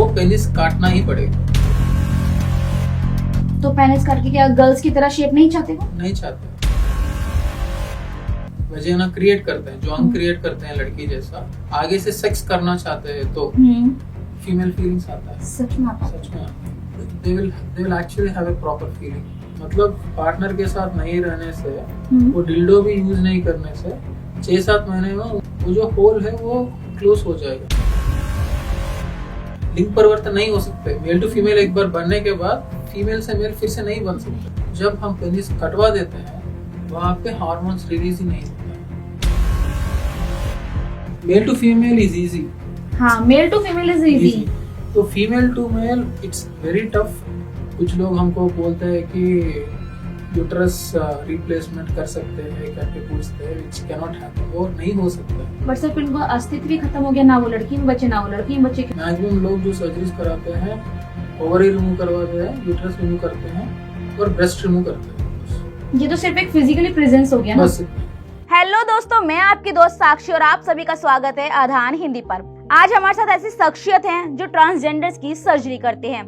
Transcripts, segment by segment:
वो पेनिस काटना ही पड़ेगा। तो पेनिस काट के क्या गर्ल्स की तरह शेप नहीं चाहते वो? नहीं चाहते, वजाइना क्रिएट करते हैं, जॉन क्रिएट करते हैं लड़की जैसा, आगे से सेक्स करना चाहते हैं तो फीमेल फीलिंग्स आता है। सच में आता है? सच में they will actually have a proper feeling। मतलब पार्टनर के साथ नहीं रहने से, वो डिल्डो भी यूज नहीं करने से 6-7 महीने में वो जो होल है वो क्लोज हो जाएगा। लिंग परिवर्तन नहीं हो सकते, मेल टू फीमेल एक बार बनने के बाद फीमेल से मेल फिर से नहीं बन सकते। जब हम पेनिस कटवा देते हैं वहाँ पे हार्मोन्स रिलीज ही नहीं होता। Male to female is easy. हाँ, male to female is easy. तो female to male it's very tough. कुछ लोग हमको बोलते हैं कि यूट्रस रिप्लेसमेंट कर सकते हैं करके पूछते हैं, व्हिच कैन नॉट हैपन, वो नहीं हो सकता। बट सर इनको अस्तित्व ही खत्म हो गया, ना वो लड़की में बचे ना वो लड़की में बचे। मैक्सिमम लोग जो सर्जरीज कराते हैं ओवरी रिमूव करवाते हैं, यूट्रस रिमूव करते हैं और ब्रेस्ट रिमूव करते हैं। ये तो सिर्फ एक फिजिकली प्रेजेंस हो गया ना। बस। हेलो दोस्तों, मैं आपकी दोस्त साक्षी और आप सभी का स्वागत है आधान हिंदी पर। आज हमारे साथ ऐसी शख्सियत हैं जो ट्रांसजेंडर्स की सर्जरी करते हैं।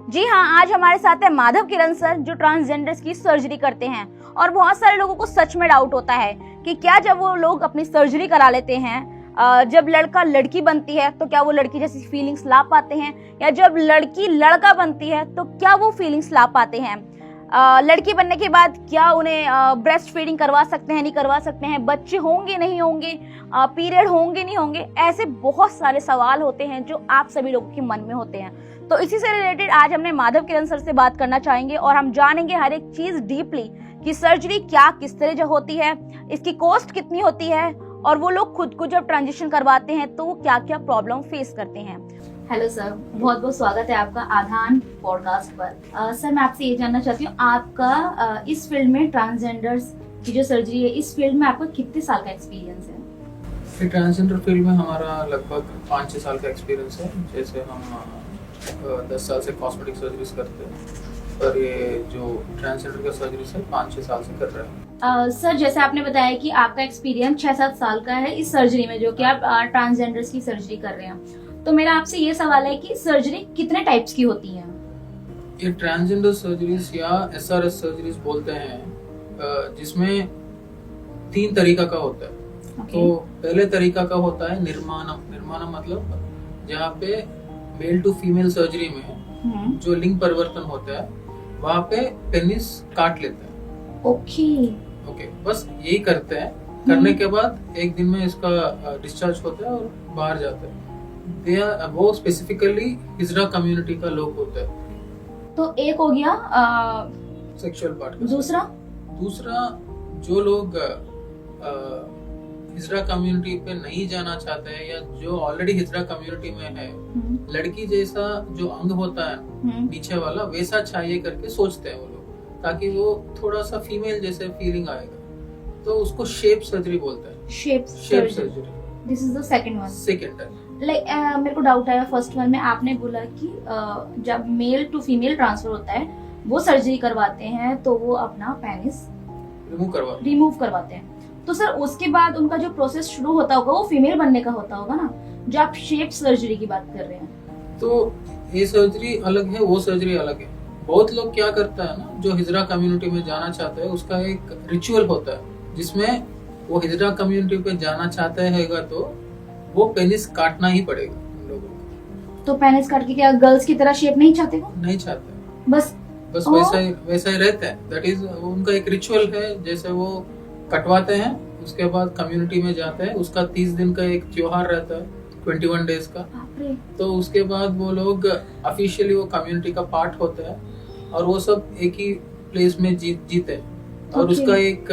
जी हाँ, आज हमारे साथ है माधव किरण सर जो ट्रांसजेंडर्स की सर्जरी करते हैं। और बहुत सारे लोगों को सच में डाउट होता है कि क्या जब वो लोग अपनी सर्जरी करा लेते हैं, जब लड़का लड़की बनती है तो क्या वो लड़की जैसी फीलिंग्स ला पाते हैं, या जब लड़की लड़का बनती है तो क्या वो फीलिंग्स ला पाते हैं। लड़की बनने के बाद क्या उन्हें ब्रेस्ट फीडिंग करवा सकते हैं, नहीं करवा सकते हैं, बच्चे होंगे नहीं होंगे, पीरियड होंगे नहीं होंगे, ऐसे बहुत सारे सवाल होते हैं जो आप सभी लोगों के मन में होते हैं। तो इसी से रिलेटेड आज हमने माधव किरण सर से बात करना चाहेंगे और हम जानेंगे हर एक चीज डीपली कि सर्जरी क्या किस तरह होती है, इसकी कॉस्ट कितनी होती है, और वो लोग खुद को जब ट्रांजिशन करवाते हैं तो वो क्या क्या प्रॉब्लम फेस करते हैं। हेलो सर, बहुत बहुत स्वागत है आपका आधान पॉडकास्ट पर। सर मैं आपसे ये जानना चाहती हूँ, आपका इस फील्ड में ट्रांसजेंडर्स की जो सर्जरी है, इस फील्ड में आपका कितने साल का एक्सपीरियंस है? ट्रांसजेंडर फील्ड में हमारा लगभग 5-6 साल का एक्सपीरियंस है। जैसे हम 10 साल से कॉस्मेटिक सर्जरीज करते हैं, और ये जो ट्रांसजेंडर का सर्जरीज है 5-6 साल से कर रहे हैं। सर जैसे आपने बताया कि आपका एक्सपीरियंस 6-7 साल का है इस सर्जरी में, जो कि आप ट्रांसजेंडर्स की सर्जरी कर रहे हैं, तो मेरा आपसे ये सवाल है कि सर्जरी कितने टाइप्स की होती है? ये ट्रांसजेंडर सर्जरीज या SRS सर्जरीज बोलते हैं, जिसमें 3 तरीका का होता है। तो पहले तरीका का होता है निर्माणम मतलब जहाँ पे मेल टू फीमेल सर्जरी में जो लिंग परिवर्तन होता है वहाँ पे पेनिस काट लेते हैं। ओके, बस यही करते हैं। करने के बाद एक दिन में इसका डिस्चार्ज होता है और बाहर जाता है। वो स्पेसिफिकली हिजड़ा कम्युनिटी का लोग होता है। तो एक हो गया सेक्सुअल पार्ट। दूसरा जो लोग हिजड़ा कम्युनिटी पे नहीं जाना चाहते हैं, या जो ऑलरेडी हिजड़ा कम्युनिटी में है, लड़की जैसा जो अंग होता है नीचे वाला वैसा चाहिए करके सोचते हैं वो लोग, ताकि वो थोड़ा सा फीमेल जैसे फीलिंग आएगा, तो उसको शेप सर्जरी बोलते हैं। Shape surgery. This is the second one. Second है। मेरे को डाउट आया फर्स्ट वन में, आपने बोला कि जब मेल टू फीमेल ट्रांसफर होता है वो सर्जरी करवाते हैं तो वो अपना पेनिस रिमूव करवाते हैं, तो सर उसके बाद उनका जो प्रोसेस शुरू होता होगा वो फीमेल बनने का होता होगा ना, जो आप शेप सर्जरी की बात कर रहे हैं। तो ये सर्जरी अलग है, वो सर्जरी अलग है। बहुत लोग क्या करता है ना, जो हिजड़ा कम्युनिटी में जाना चाहते हैं उसका एक रिचुअल होता है जिसमें वो हिजड़ा कम्युनिटी पे जाना चाहते हैं तो वो पेनिस काटना ही पड़ेगा उन लोगों को। तो पेनिस काट के क्या गर्ल्स की तरह शेप नहीं चाहते वो? नहीं चाहते, बस वैसा ही रहता है। दैट इज उनका एक रिचुअल है। जैसे वो कटवाते हैं, उसके बाद कम्युनिटी में जाते हैं, उसका 30 दिन का एक त्योहार रहता है, 21 डेज का। तो उसके बाद वो लोग ऑफिशियली वो कम्युनिटी का पार्ट होता है और वो सब एक ही प्लेस में जीते। और उसका एक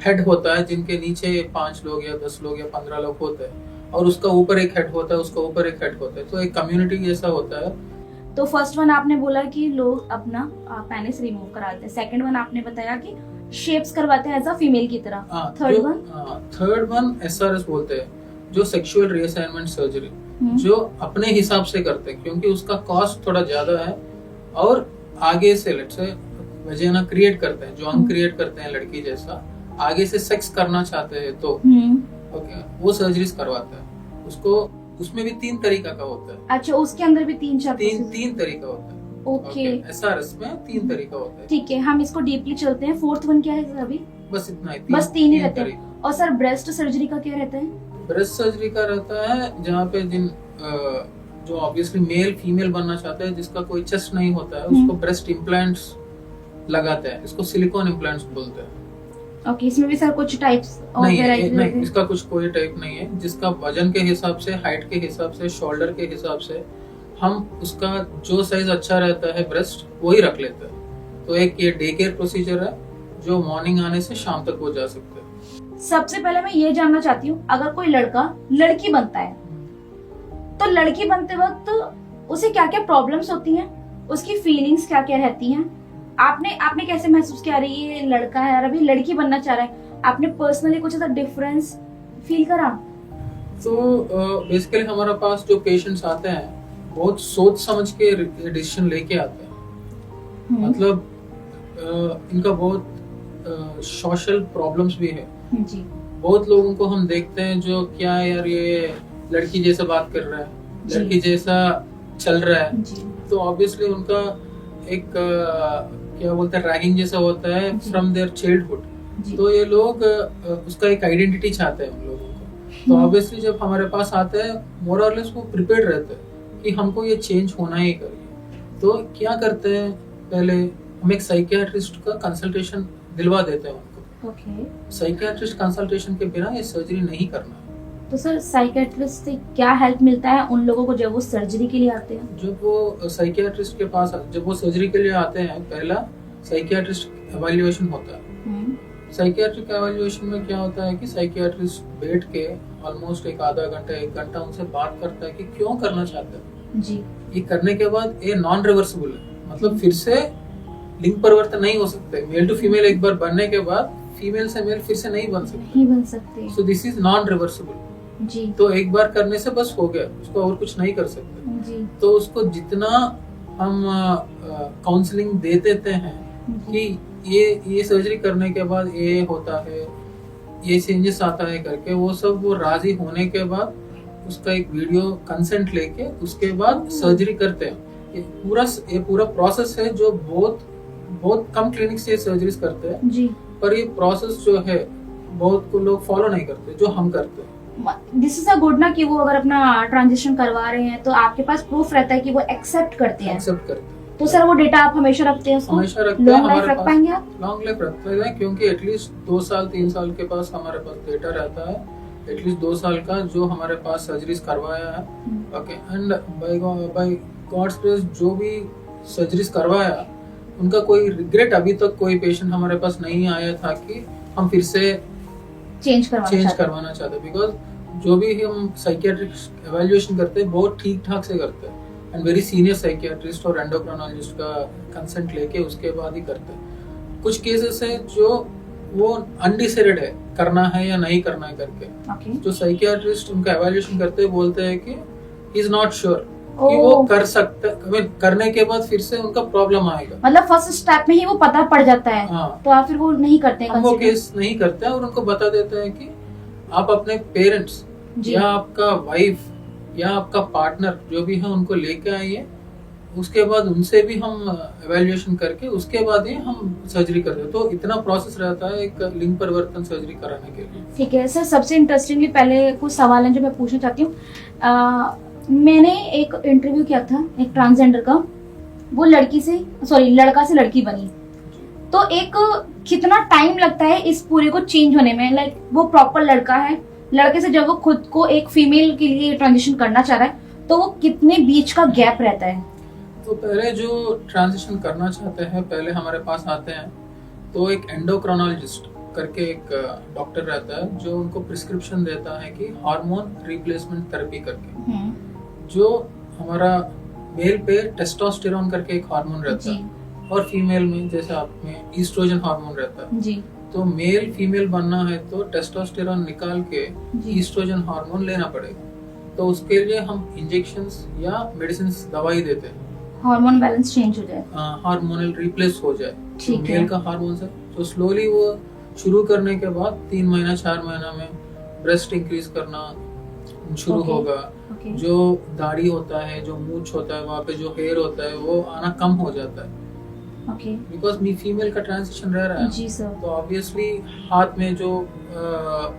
हेड होता है जिनके नीचे 5 लोग या 10 लोग या 15 लोग होते हैं, और उसका ऊपर एक हेड होता है, उसका ऊपर एक हेड होता है, तो एक कम्युनिटी जैसा होता है। तो फर्स्ट वन आपने बोला कि लोग अपना पेनिस रिमूव कराते हैं, सेकंड वन आपने बताया कि शेप्स करवाते हैं एज अ फीमेल की तरह, थर्ड वन SRS बोलते हैं, जो सेक्सुअल रीअसाइनमेंट सर्जरी, जो अपने हिसाब से करते हैं क्योंकि उसका कॉस्ट थोड़ा ज्यादा है, और आगे से लेट्स से वजाइना क्रिएट करते हैं, जॉन क्रिएट करते हैं लड़की जैसा, आगे से सेक्स करना चाहते हैं तो ओके वो सर्जरीज करवाते हैं। उसको उसमें भी 3 तरीका का होता है। अच्छा, उसके अंदर भी 3-4 तीन तरीका होता है। ओके, SRS में 3 तरीका होता है। ठीक है, हम इसको डीपली चलते हैं। 4th वन क्या है सर अभी? बस इतना ही, बस 3 ही रहते तरीका। हैं। और सर ब्रेस्ट सर्जरी का क्या रहता है? ब्रेस्ट सर्जरी का रहता है जहाँ पे जो ऑब्वियसली मेल फीमेल बनना चाहते हैं, जिसका कोई चेस्ट नहीं होता है, उसको ब्रेस्ट इम्प्लांट्स लगाते हैं। इसको सिलिकॉन इम्प्लांट्स बोलते हैं। ओके, इसमें भी सर कुछ टाइप्स और नहीं, वैरायटी नहीं, इसका कुछ कोई टाइप नहीं है। जिसका वजन के हिसाब से, हाइट के हिसाब से, शोल्डर के हिसाब से हम उसका जो साइज अच्छा रहता है ब्रेस्ट, वही रख लेते हैं। तो एक ये डे केयर प्रोसीजर है जो मॉर्निंग आने से शाम तक हो जा सकते हैं। सबसे पहले मैं ये जानना चाहती हूँ, अगर कोई लड़का लड़की बनता है तो लड़की बनते वक्त उसे क्या क्या प्रॉब्लम्स होती हैं, उसकी फीलिंग्स क्या क्या रहती हैं? आपने कैसे महसूस किया? रही ये लड़का है और अभी लड़की बनना चाह रहा है, आपने पर्सनली कुछ ऐसा डिफरेंस फील करा? तो बेसिकली हमारे पास जो पेशेंट्स आते हैं बहुत सोच समझ के डिसीजन लेके आते हैं। मतलब इनका बहुत सोशल प्रॉब्लम्स भी है जी। बहुत लोगों को हम देखते हैं जो क्या है यार, ये लड़की जैसा बात कर रहा है, लड़की जैसा चल रहा है, तो ऑब्वियसली उनका एक क्या बोलते हैं, रैगिंग जैसा होता है फ्रॉम देयर चाइल्डहुड। तो ये लोग उसका एक आइडेंटिटी चाहते हैं उन लोगों को। तो ऑब्वियसली जब हमारे पास आते हैं, मोर और लेस वो प्रिपेयर्ड रहते हैं कि हमको ये चेंज होना ही करिए। तो क्या करते हैं, पहले हम एक साइकियाट्रिस्ट का कंसल्टेशन दिलवा देते हैं उनको। साइकियाट्रिस्ट कंसल्टेशन के बिना ये सर्जरी नहीं करना है। तो सर साइकियाट्रिस्ट से क्या हेल्प मिलता है उन लोगों को जब वो सर्जरी के लिए आते हैं? जब वो साइकियाट्रिस्ट के पास, जब वो सर्जरी के लिए आते हैं, पहला साइकियाट्रिस्ट एवेल्युएशन होता है। साइकियाट्रिक एवेल्युएशन में क्या होता है कि साइकियाट्रिस्ट बैठ के ऑलमोस्ट एक आधा घंटा 1 घंटा उनसे बात करता है कि क्यों करना चाहते हैं जी। ये करने के बाद ये नॉन रिवर्सिबल है, मतलब फिर से लिंग परिवर्तन नहीं हो सकते। मेल टू फीमेल एक बार बनने के बाद फीमेल से मेल फिर से नहीं बन सकते। So this is non reversible जी। तो एक बार करने से बस हो गया, उसको और कुछ नहीं कर सकते जी। तो उसको जितना हम काउंसलिंग दे देते हैं कि ये सर्जरी करने के बाद ये होता है, ये चेंजेस आता है करके, वो सब वो राजी होने के बाद उसका एक वीडियो कंसेंट लेके उसके बाद सर्जरी करते हैं। ये पूरा प्रोसेस है जो बहुत कम क्लिनिक से सर्जरीज करते हैं जी। पर ये प्रोसेस जो है बहुत को लोग फॉलो नहीं करते जो हम करते हैं। दिस इज अ गुड ना कि वो अगर अपना ट्रांजिशन करवा रहे हैं तो आपके पास प्रूफ रहता है कि वो एक्सेप्ट करते हैं। तो सर वो डेटा आप हमेशा रखते हैं उसको? हमेशा रखते हैं। लॉन्ग लाइफ रख पाएंगे आप? लॉन्ग लाइफ रखते हैं क्योंकि एटलीस्ट 2 साल 3 साल के पास हमारे पास डेटा रहता है, एटलीस्ट 2 साल का जो हमारे पास सर्जरीज करवाया है। Okay, and by god's grace जो भी सर्जरीज करवाया उनका कोई रिग्रेट अभी तक कोई पेशेंट हमारे पास नहीं आया था कि हम फिर से चेंज करवाना चाहते, बिकॉज जो भी हम साइकियाट्रिस्ट एवेल्युएशन करते हैं बहुत ठीक ठाक से करते हैं एंड वेरी सीनियर साइकियाट्रिस्ट और एंडोक्राइनोलॉजिस्ट का कंसेंट लेके उसके बाद ही करते हैं। कुछ केसेस है जो वो अनडिसाइडेड है करना है या नहीं करना है करके जो साइकियाट्रिस्ट उनका एवेल्युएशन करते हैं बोलते हैं कि ही इज नॉट श्योर कि वो कर सकते, करने के बाद फिर से उनका प्रॉब्लम आएगा। मतलब फर्स्ट स्टेप में ही वो पता पड़ जाता है। हाँ। तो आप फिर वो नहीं करते हैं, वो केस नहीं करते हैं और उनको बता देते हैं कि आप अपने पेरेंट्स या आपका वाइफ या आपका पार्टनर जो भी है उनको लेके आइए, उसके बाद उनसे भी हम एवेल्युएशन करके उसके बाद ही हम सर्जरी करते हैं। तो इतना प्रोसेस रहता है एक लिंग परिवर्तन सर्जरी कराने के लिए। ठीक है सर, सबसे इंटरेस्टिंगली पहले कुछ सवाल हैं जो मैं पूछना चाहती हूँ। मैंने एक इंटरव्यू किया था एक ट्रांसजेंडर का, वो लड़का से लड़की बनी, तो एक कितना टाइम लगता है इस पूरे को चेंज होने में? लाइक वो प्रॉपर लड़का है, लड़के से जब वो खुद को एक फीमेल के लिए ट्रांजिशन करना चाह रहा है तो वो कितने बीच का गैप रहता है? तो पहले जो ट्रांजिशन करना चाहते हैं पहले हमारे पास आते हैं तो एक एंडोक्राइनोलॉजिस्ट करके एक डॉक्टर रहता है जो उनको प्रिस्क्रिप्शन देता है कि हार्मोन रिप्लेसमेंट थेरेपी करके, जो हमारा मेल पे टेस्टोस्टेरोन करके एक हार्मोन रहता है और फीमेल में जैसे आप में ईस्ट्रोजन हार्मोन रहता है जी। तो मेल फीमेल बनना है तो टेस्टोस्टेरोन निकाल के ईस्ट्रोजन हार्मोन लेना पड़ेगा। तो उसके लिए हम इंजेक्शंस या मेडिसिन दवाई देते हैं, हार्मोन बैलेंस चेंज हो जाए, हार्मोनल रिप्लेस हो जाए तो मेल का हार्मोन से। तो स्लोली वो शुरू करने के बाद 3 महीना 4 महीना में ब्रेस्ट इंक्रीज करना, शुरू Okay. होगा, ओके जो दाढ़ी होता है, जो मूंछ होता है, वहाँ पे जो हेयर होता है वो आना कम हो जाता है, ओके बिकॉज मी फीमेल का ट्रांजिशन रह रहा है। जी सर तो ऑब्वियसली हाथ में जो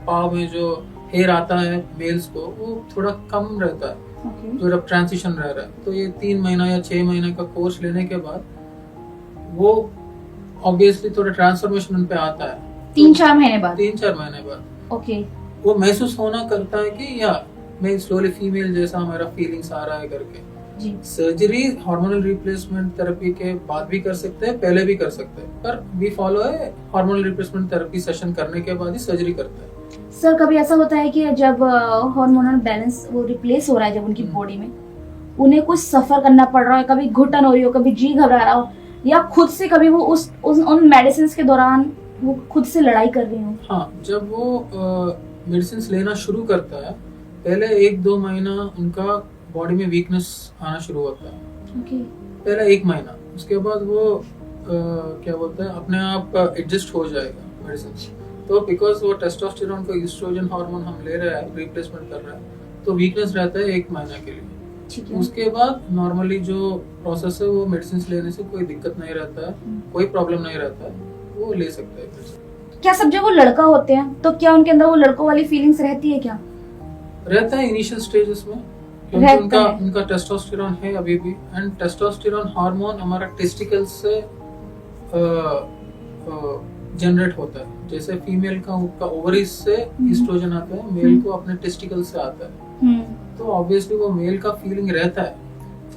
पाँव में जो हेयर आता है मेल्स को, वो थोड़ा कम रहता है ओके जो जब ट्रांजिशन रह रहा है। तो ये 3 महीना या 6 महीने का कोर्स लेने के बाद वो ऑब्वियसली थोड़ा ट्रांसफॉर्मेशन उन पे आता है। 3-4 महीने बाद 3-4 महीने बाद ओके वो महसूस होना करता है कि या मैं स्लोली फीमेल जैसा मेरा फीलिंग्स आ रहा है करके। जी सर्जरी हार्मोनल रिप्लेसमेंट थेरेपी के बाद भी कर सकते हैं, पहले भी कर सकते हैं, पर वी फॉलो है हार्मोनल रिप्लेसमेंट थेरेपी सेशन करने के बाद ही सर्जरी करते हैं। सर कभी ऐसा होता है कि जब हार्मोनल बैलेंस वो रिप्लेस हो रहा है जब उनकी बॉडी में, उन्हें कुछ सफर करना पड़ रहा है, कभी घुटन हो रही हो, कभी जी घबरा रहा हो, या खुद से कभी वो उन मेडिसिन के दौरान वो खुद से लड़ाई कर रही हो? हाँ, जब वो मेडिसिन लेना शुरू करता है, पहले 1-2 महीना उनका बॉडी में वीकनेस आना शुरू होता है। ओके पहले 1 महीना, उसके बाद वो क्या बोलते हैं अपने आप एडजस्ट हो जाएगा मेडिसिन। तो बिकॉज वो टेस्टोस्टेरोन को ईस्ट्रोजन हार्मोन हम ले रहे हैं, रिप्लेसमेंट कर रहे हैं, तो वीकनेस रहता है 1 महीना के लिए। ठीक है उसके बाद नॉर्मली जो प्रोसेस है वो मेडिसिन लेने से कोई दिक्कत नहीं रहता है, कोई प्रॉब्लम नहीं रहता है, वो ले सकते हैं medicine। क्या सब जब वो लड़का होते हैं तो क्या उनके अंदर वो लड़कों वाली फीलिंग्स रहती है क्या? रहता है इनिशियल स्टेजेस में, क्योंकि रहता है। उनका टेस्टोस्टेरोन है अभी भी, एंड टेस्टोस्टेरोन हार्मोन हमारा टेस्टिकल्स से जनरेट होता है। जैसे फीमेल का ओवरीज से ईस्ट्रोजन आता है, मेल को अपने टेस्टिकल से आता है। तो ऑब्वियसली वो मेल का फीलिंग रहता है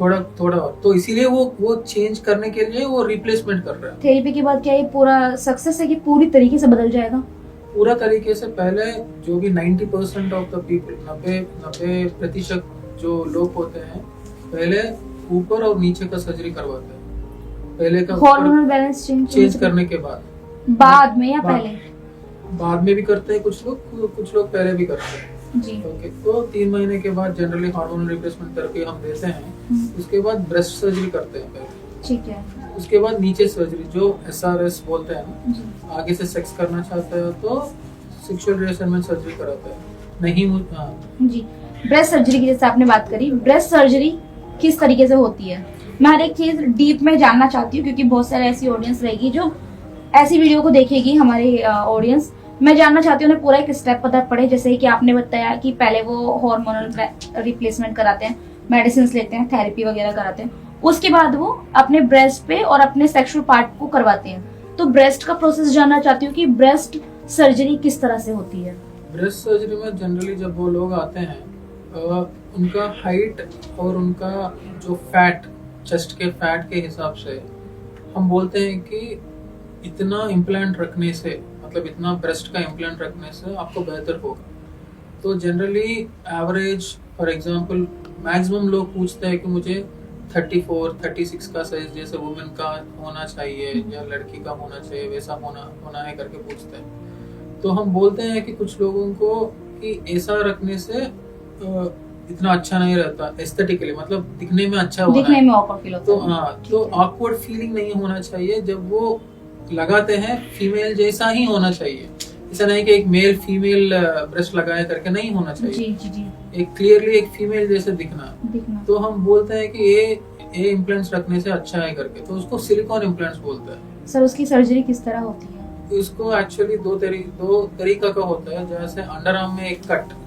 थोड़ा थोड़ा, तो इसीलिए वो चेंज करने के लिए वो रिप्लेसमेंट कर रहा है। थेरेपी के बाद क्या ये पूरा सक्सेस है कि पूरी तरीके से बदल जाएगा? पूरा तरीके से पहले जो भी 90% ऑफ द पीपल, 90% जो लोग होते हैं, पहले ऊपर और नीचे का सर्जरी करवाते हैं। पहले का हार्मोनल बैलेंस चेंज करने के बाद में या बाद- पहले? बाद में भी करते हैं कुछ लोग पहले भी करते हैं। जी ओके, तो 3 महीने के बाद जनरली हार्मोनल रिप्लेसमेंट थेरेपी हम देते हैं। उसके बाद ब्रेस्ट सर्जरी करते हैं पहले, ठीक है उसके बाद नीचे सर्जरी जो SRS बोलते हैं ना, जी आगे से सेक्स करना चाहते हो तो सेक्सुअल रिअसाइनमेंट सर्जरी कराते हैं। नहीं हाँ, जी ब्रेस्ट सर्जरी की जैसे आपने बात करी, ब्रेस्ट सर्जरी किस तरीके से होती है? मैं हर एक चीज डीप में जानना चाहती हूँ क्योंकि बहुत सारे ऐसी ऑडियंस रहेगी जो ऐसी वीडियो को देखेगी, हमारी ऑडियंस। मैं जानना चाहती हूँ उन्हें पूरा एक स्टेप पता पड़े, जैसे कि आपने बताया कि पहले वो हार्मोनल रिप्लेसमेंट कराते हैं, मेडिसिन लेते हैं, थेरेपी वगैरह कराते हैं, उसके बाद वो अपने ब्रेस्ट पे और अपने सेक्सुअल पार्ट को करवाते हैं। तो ब्रेस्ट का प्रोसेस जानना चाहती हूँ कि ब्रेस्ट सर्जरी किस तरह से होती है? ब्रेस्ट सर्जरी में जनरली जब वो लोग आते हैं, उनका हाइट और उनका जो फैट, चेस्ट के फैट के हिसाब से हम बोलते हैं कि इतना इम्प्लांट रखने से, मतलब इतना ब्रेस्ट का इम्प्लांट रखने से आपको बेहतर होगा। तो generally average, for example maximum लोग पूछते हैं कि मुझे 34-36 का साइज जैसे वुमेन का होना चाहिए या लड़की का होना चाहिए, वैसा होना है करके पूछते हैं। तो हम बोलते हैं कि कुछ लोगों को कि ऐसा रखने से इतना अच्छा नहीं रहता एस्थेटिकली, मतलब दिखने में अच्छा होना दिखने है। में ऑकवर्ड फील होता तो है। हाँ, तो ऑकवर्ड फीलिंग नहीं होना चाहिए जब वो लगाते हैं, फीमेल जैसा ही होना चाहिए। ऐसा नहीं कि एक मेल फीमेल ब्रेस्ट लगाए करके नहीं होना चाहिए, जी जी जी एक क्लियरली एक फीमेल जैसे दिखना। दिखना तो हम बोलते हैं कि ये इम्प्लांट्स रखने से अच्छा है करके, तो उसको सिलिकॉन इम्प्लांट्स बोलते हैं। सर उसकी सर्जरी किस तरह होती है? इसको एक्चुअली दो तरीका का होता है। जैसे अंडर आर्म में एक कट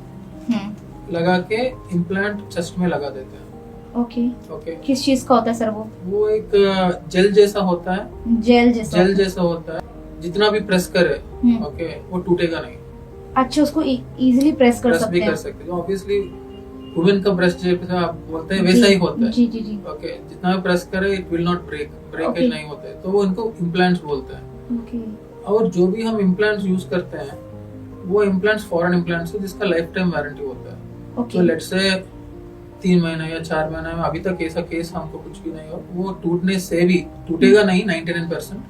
लगा के इम्प्लांट चेस्ट में लगा देते हैं। ओके ओके, किस चीज का होता है सर वो एक जेल जैसा होता है, जेल जैसा होता है। जितना भी प्रेस करे, ओके, वो टूटेगा नहीं। अच्छा, उसको इजीली प्रेस कर प्रेस सकते भी हैं? कर सकते हैं। ऑब्वियसली वुमेन का ब्रेस्ट जैसा आप बोलते हैं वैसा ही होता है। जी जी जी ओके, जितना भी प्रेस करे it will not breakage Okay. नहीं होता है, तो वो इनको इम्प्लांट्स बोलते हैं। ओके और जो भी हम इम्प्लांट्स यूज करते हैं वो इम्प्लांट्स फॉरेन इम्प्लांट्स है जिसका लाइफ टाइम वारंटी होता है। तो ओके लेट्स से 3 महीने या 4 महीने में, अभी तक ऐसा केस हमको कुछ भी नहीं हो, वो टूटने से भी टूटेगा नहीं 99%,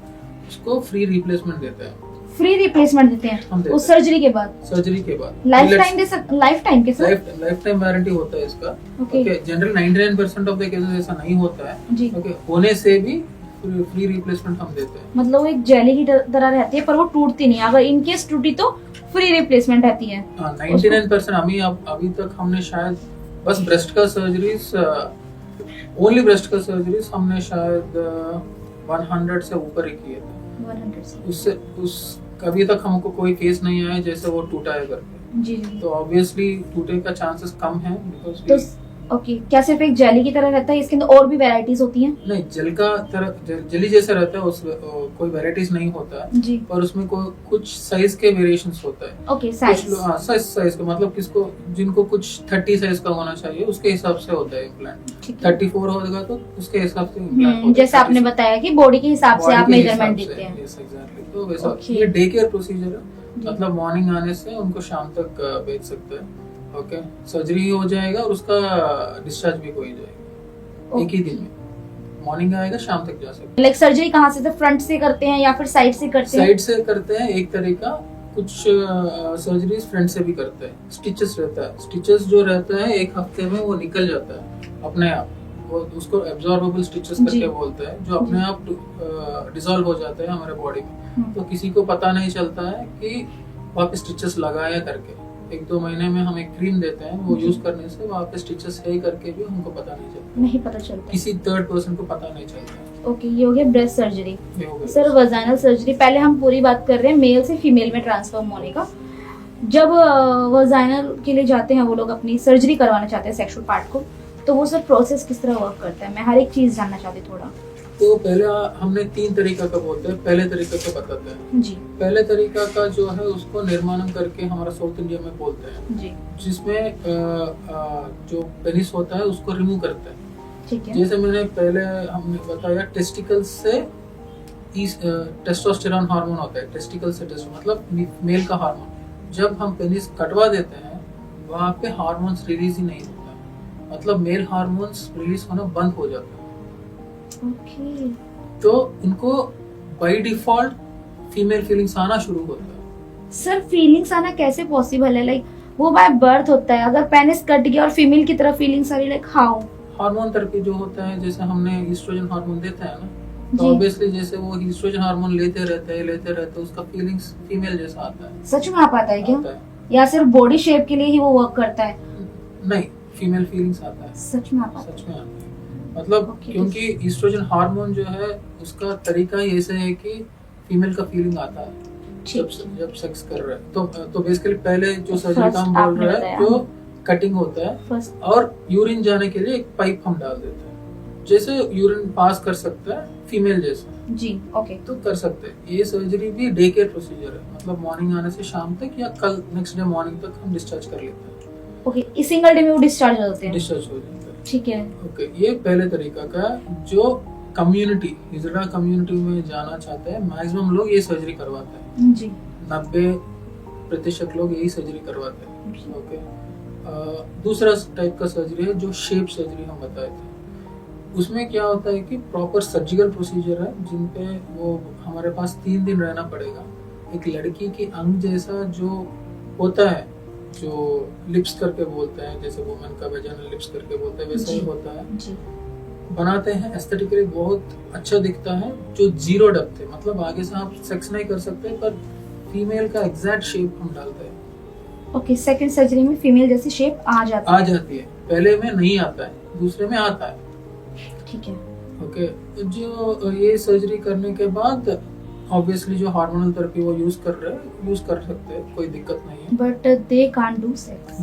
उसको फ्री रिप्लेसमेंट देते हैं फ्री रिप्लेसमेंट देते हम हैं देते उस सर्जरी के बाद? सर्जरी के बाद। लाइफ टाइम दे सकते? लाइफ टाइम के सर? लाइफ टाइम वारंटी होता है इसका। Okay okay, general 99% of the cases ऐसा नहीं होता है। जी ओके, होने से भी फ्री रिप्लेसमेंट हम देते हैं। मतलब वो एक जेली की तरह रहती है पर वो टूटती नहीं, अगर इन केस टूटी तो फ्री रिप्लेसमेंट रहती है। 99% अभी तक हमने शायद बस ब्रेस्ट का सर्जरीज, ओनली ब्रेस्ट का सर्जरीज हमने शायद 100 से ऊपर ही किए थे। 100 से उससे कभी तक हमको कोई केस नहीं आया जैसे वो टूटा है करके। जी जी। तो ऑब्वियसली टूटे का चांसेस कम है बिकॉज तो ओके, क्या सिर्फ एक जेली की तरह रहता है, इसके अंदर और भी वैरायटीज होती हैं? नहीं, जेल का तरह जेली जैसा रहता है, उस कोई वैरायटीज नहीं होता है जी। पर उसमें कुछ साइज के वेरिएशंस होता है। ओके, साइज साइज का मतलब किसको जिनको कुछ 30 साइज का होना चाहिए उसके हिसाब से होता है इम्प्लांट। 34 होगा तो उसके हिसाब से इम्प्लांट। जैसे आपने बताया कि बॉडी के हिसाब से आप मेजरमेंट देते हैं। Yes exactly. तो वैसा ये डे केयर प्रोसीजर है, मतलब मॉर्निंग आने से उनको शाम तक भेज सकते हैं। ओके, सर्जरी हो जाएगा और उसका डिस्चार्ज भी हो ही जाएगा एक ही दिन में। मॉर्निंग आएगा, शाम तक जा सकते हैं। लाइक सर्जरी कहाँ से, फ्रंट से करते हैं या फिर साइड से करते हैं? साइड से करते हैं एक तरीका, कुछ सर्जरीज फ्रंट से भी करते हैं। स्टिचेस रहता है, स्टिचेस जो रहता है एक हफ्ते में वो निकल जाता है अपने आप, वो उसको एब्जॉर्बेबल स्टिचेस करके बोलते हैं, जो अपने आप डिसॉल्व हो जाते हैं हमारे बॉडी में। तो किसी को पता नहीं चलता है कि वहाँ पे स्टिचेस लगाया करके। 1-2 महीने में हम एक क्रीम देते हैं, वो यूज करने से वहाँ पे स्टिचेस है करके भी हमको पता नहीं चलता, किसी थर्ड पर्सन को पता नहीं चलता। ओके, ये हो गया ब्रेस्ट सर्जरी। ये हो गया सर, वजाइनल सर्जरी, पहले हम पूरी बात कर रहे हैं मेल से फीमेल में ट्रांसफॉर्म होने का। जब वजाइनल के लिए जाते हैं वो लोग, अपनी सर्जरी करवाना चाहते हैं सेक्सुअल पार्ट को, तो वो सर प्रोसेस किस तरह वर्क करता है? मैं हर एक चीज जानना चाहती हूँ थोड़ा। तो पहले हमने 3 तरीका का बोलते हैं। पहले तरीका का बताते हैं जी। पहले तरीका का जो है उसको निर्माणम करके हमारा साउथ इंडिया में बोलते हैं जी। जिसमें जो पेनिस होता है उसको रिमूव करते हैं। ठीक है। जैसे मैंने पहले हमने बताया, टेस्टिकल्स से टेस्टोस्टेरोन हार्मोन होता है, टेस्टिकल से मतलब मेल का हार्मोन। जब हम पेनिस कटवा देते हैं वहाँ पे हार्मोन्स रिलीज ही नहीं होता, मतलब मेल हार्मोन्स रिलीज होना बंद हो जाता है। ओके। तो इनको बाय डिफॉल्ट फीमेल फीलिंग्स आना शुरू होता है। सर, फीलिंग्स आना कैसे पॉसिबल है? लाइक वो बाय बर्थ होता है, अगर पेनिस कट गया और फीमेल की तरफ फीलिंग्स आ रही, लाइक हाउ? हार्मोन थेरेपी जो होता है, जैसे हमने ईस्ट्रोजन हार्मोन देते हैं ना, तो ऑब्वियसली जैसे वो ईस्ट्रोजन हार्मोन लेते रहते उसका फीलिंग्स फीमेल जैसा आता है। सच में आप आता है क्या? या सिर्फ बॉडी शेप के लिए ही वो वर्क करता है? नहीं, फीमेल फीलिंग्स आता है। सच में आता है? सच में आता है, मतलब क्योंकि ईस्ट्रोजन हार्मोन जो है उसका तरीका ही ऐसे है कि फीमेल का फीलिंग आता है जब सेक्स कर रहे हैं। तो बेसिकली पहले जो सर्जरी का हम बोल रहे हैं, जो कटिंग होता है और यूरिन जाने के लिए एक पाइप हम डाल देते हैं, जैसे यूरिन पास कर सकता है फीमेल जैसा। जी, ओके। तो कर सकते हैं। ये सर्जरी भी डे केयर प्रोसीजर है, मतलब मॉर्निंग आने से शाम तक या कल नेक्स्ट डे मॉर्निंग तक हम डिस्चार्ज कर लेते हैं। ओके, इस सिंगल डे में वो डिस्चार्ज हो जाते हैं? डिस्चार्ज हो जाता है। ठीक है। ओके, ये पहले तरीका का, जो कम्युनिटी हिजड़ा कम्युनिटी में जाना चाहते हैं मैक्सिमम लोग ये सर्जरी करवाते हैं। जी। 90% लोग यही सर्जरी करवाते हैं। ओके, दूसरा टाइप का सर्जरी है जो शेप सर्जरी हम बताए थे। उसमें क्या होता है कि प्रॉपर सर्जिकल प्रोसीजर है, जिन पे वो हमारे पास 3 दिन रहना पड़ेगा। एक लड़की की अंग जैसा जो होता है, जो लिप्स करके बोलते हैं, जैसे वुमेन का वेजाइनल लिप्स करके बोलते हैं, वैसा ही होता है। जी। बनाते हैं, एस्थेटिकली बहुत अच्छा दिखता है, जो 0 डेप्थ है, मतलब आगे से आप सेक्स नहीं कर सकते पर फीमेल का एग्जैक्ट शेप हम डालते हैं। ओके, सेकंड सर्जरी में फीमेल जैसी शेप आ जाती है। पहले में नहीं आता है, दूसरे में आता है। ठीक है। ओके, जो ये सर्जरी करने के बाद ऑब्वियसली जो हार्मोनल थेरेपी वो यूज कर सकते हैं, कोई दिक्कत नहीं है। But they can't do sex.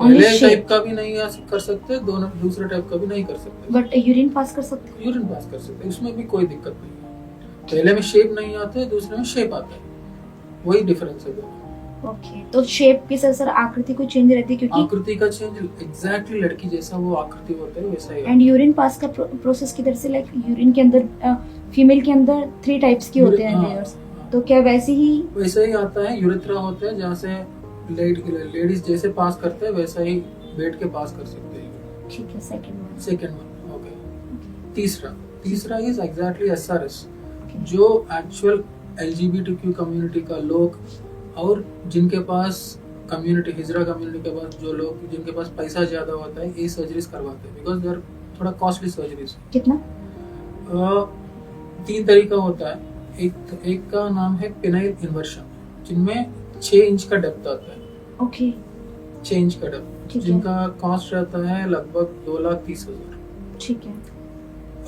पहले टाइप का भी नहीं कर सकते, दूसरे टाइप का भी नहीं कर सकते। बट यूरिन पास कर सकते? यूरिन पास कर सकते, उसमें भी कोई दिक्कत नहीं है। पहले में शेप नहीं आता है, दूसरे में शेप आता है, वही डिफरेंस है दोनों। ओके, तो शेप की सर आकृति कोई चेंज रहती है? क्योंकि आकृति का चेंज एग्जैक्टली लड़की जैसा वो आकृति होता है वैसा ही। एंड यूरिन पास का प्रोसेस किधर से? लाइक यूरिन के अंदर फीमेल के अंदर 3 टाइप्स के होते हैं लेयर्स, तो क्या वैसे ही आता है? यूरेथ्रा होता है, जहाँ से लेडीज जैसे पास करते हैं वैसा ही बैठ के पास कर सकते हैं। ठीक है। Second one. ओके, तीसरा इज एग्जैक्टली SRS, जो एक्चुअल LGBTQ कम्युनिटी का लोग और जिनके पास कम्युनिटी, हिजरा कम्युनिटी के पास जो लोग जिनके पास पैसा ज्यादा होता है, ये सर्जरीज करवाते हैं, बिकॉज दे आर थोड़ा कॉस्टली सर्जरीज। कितना? तीन तरीका होता है। एक का नाम है पेनाइल इन्वर्शन, जिनमें 6 इंच का डेप्थ आता है। ओके 6 इंच का डेप्थ, ठीक है। जिनका कॉस्ट रहता है लगभग 2,30,000। ठीक है।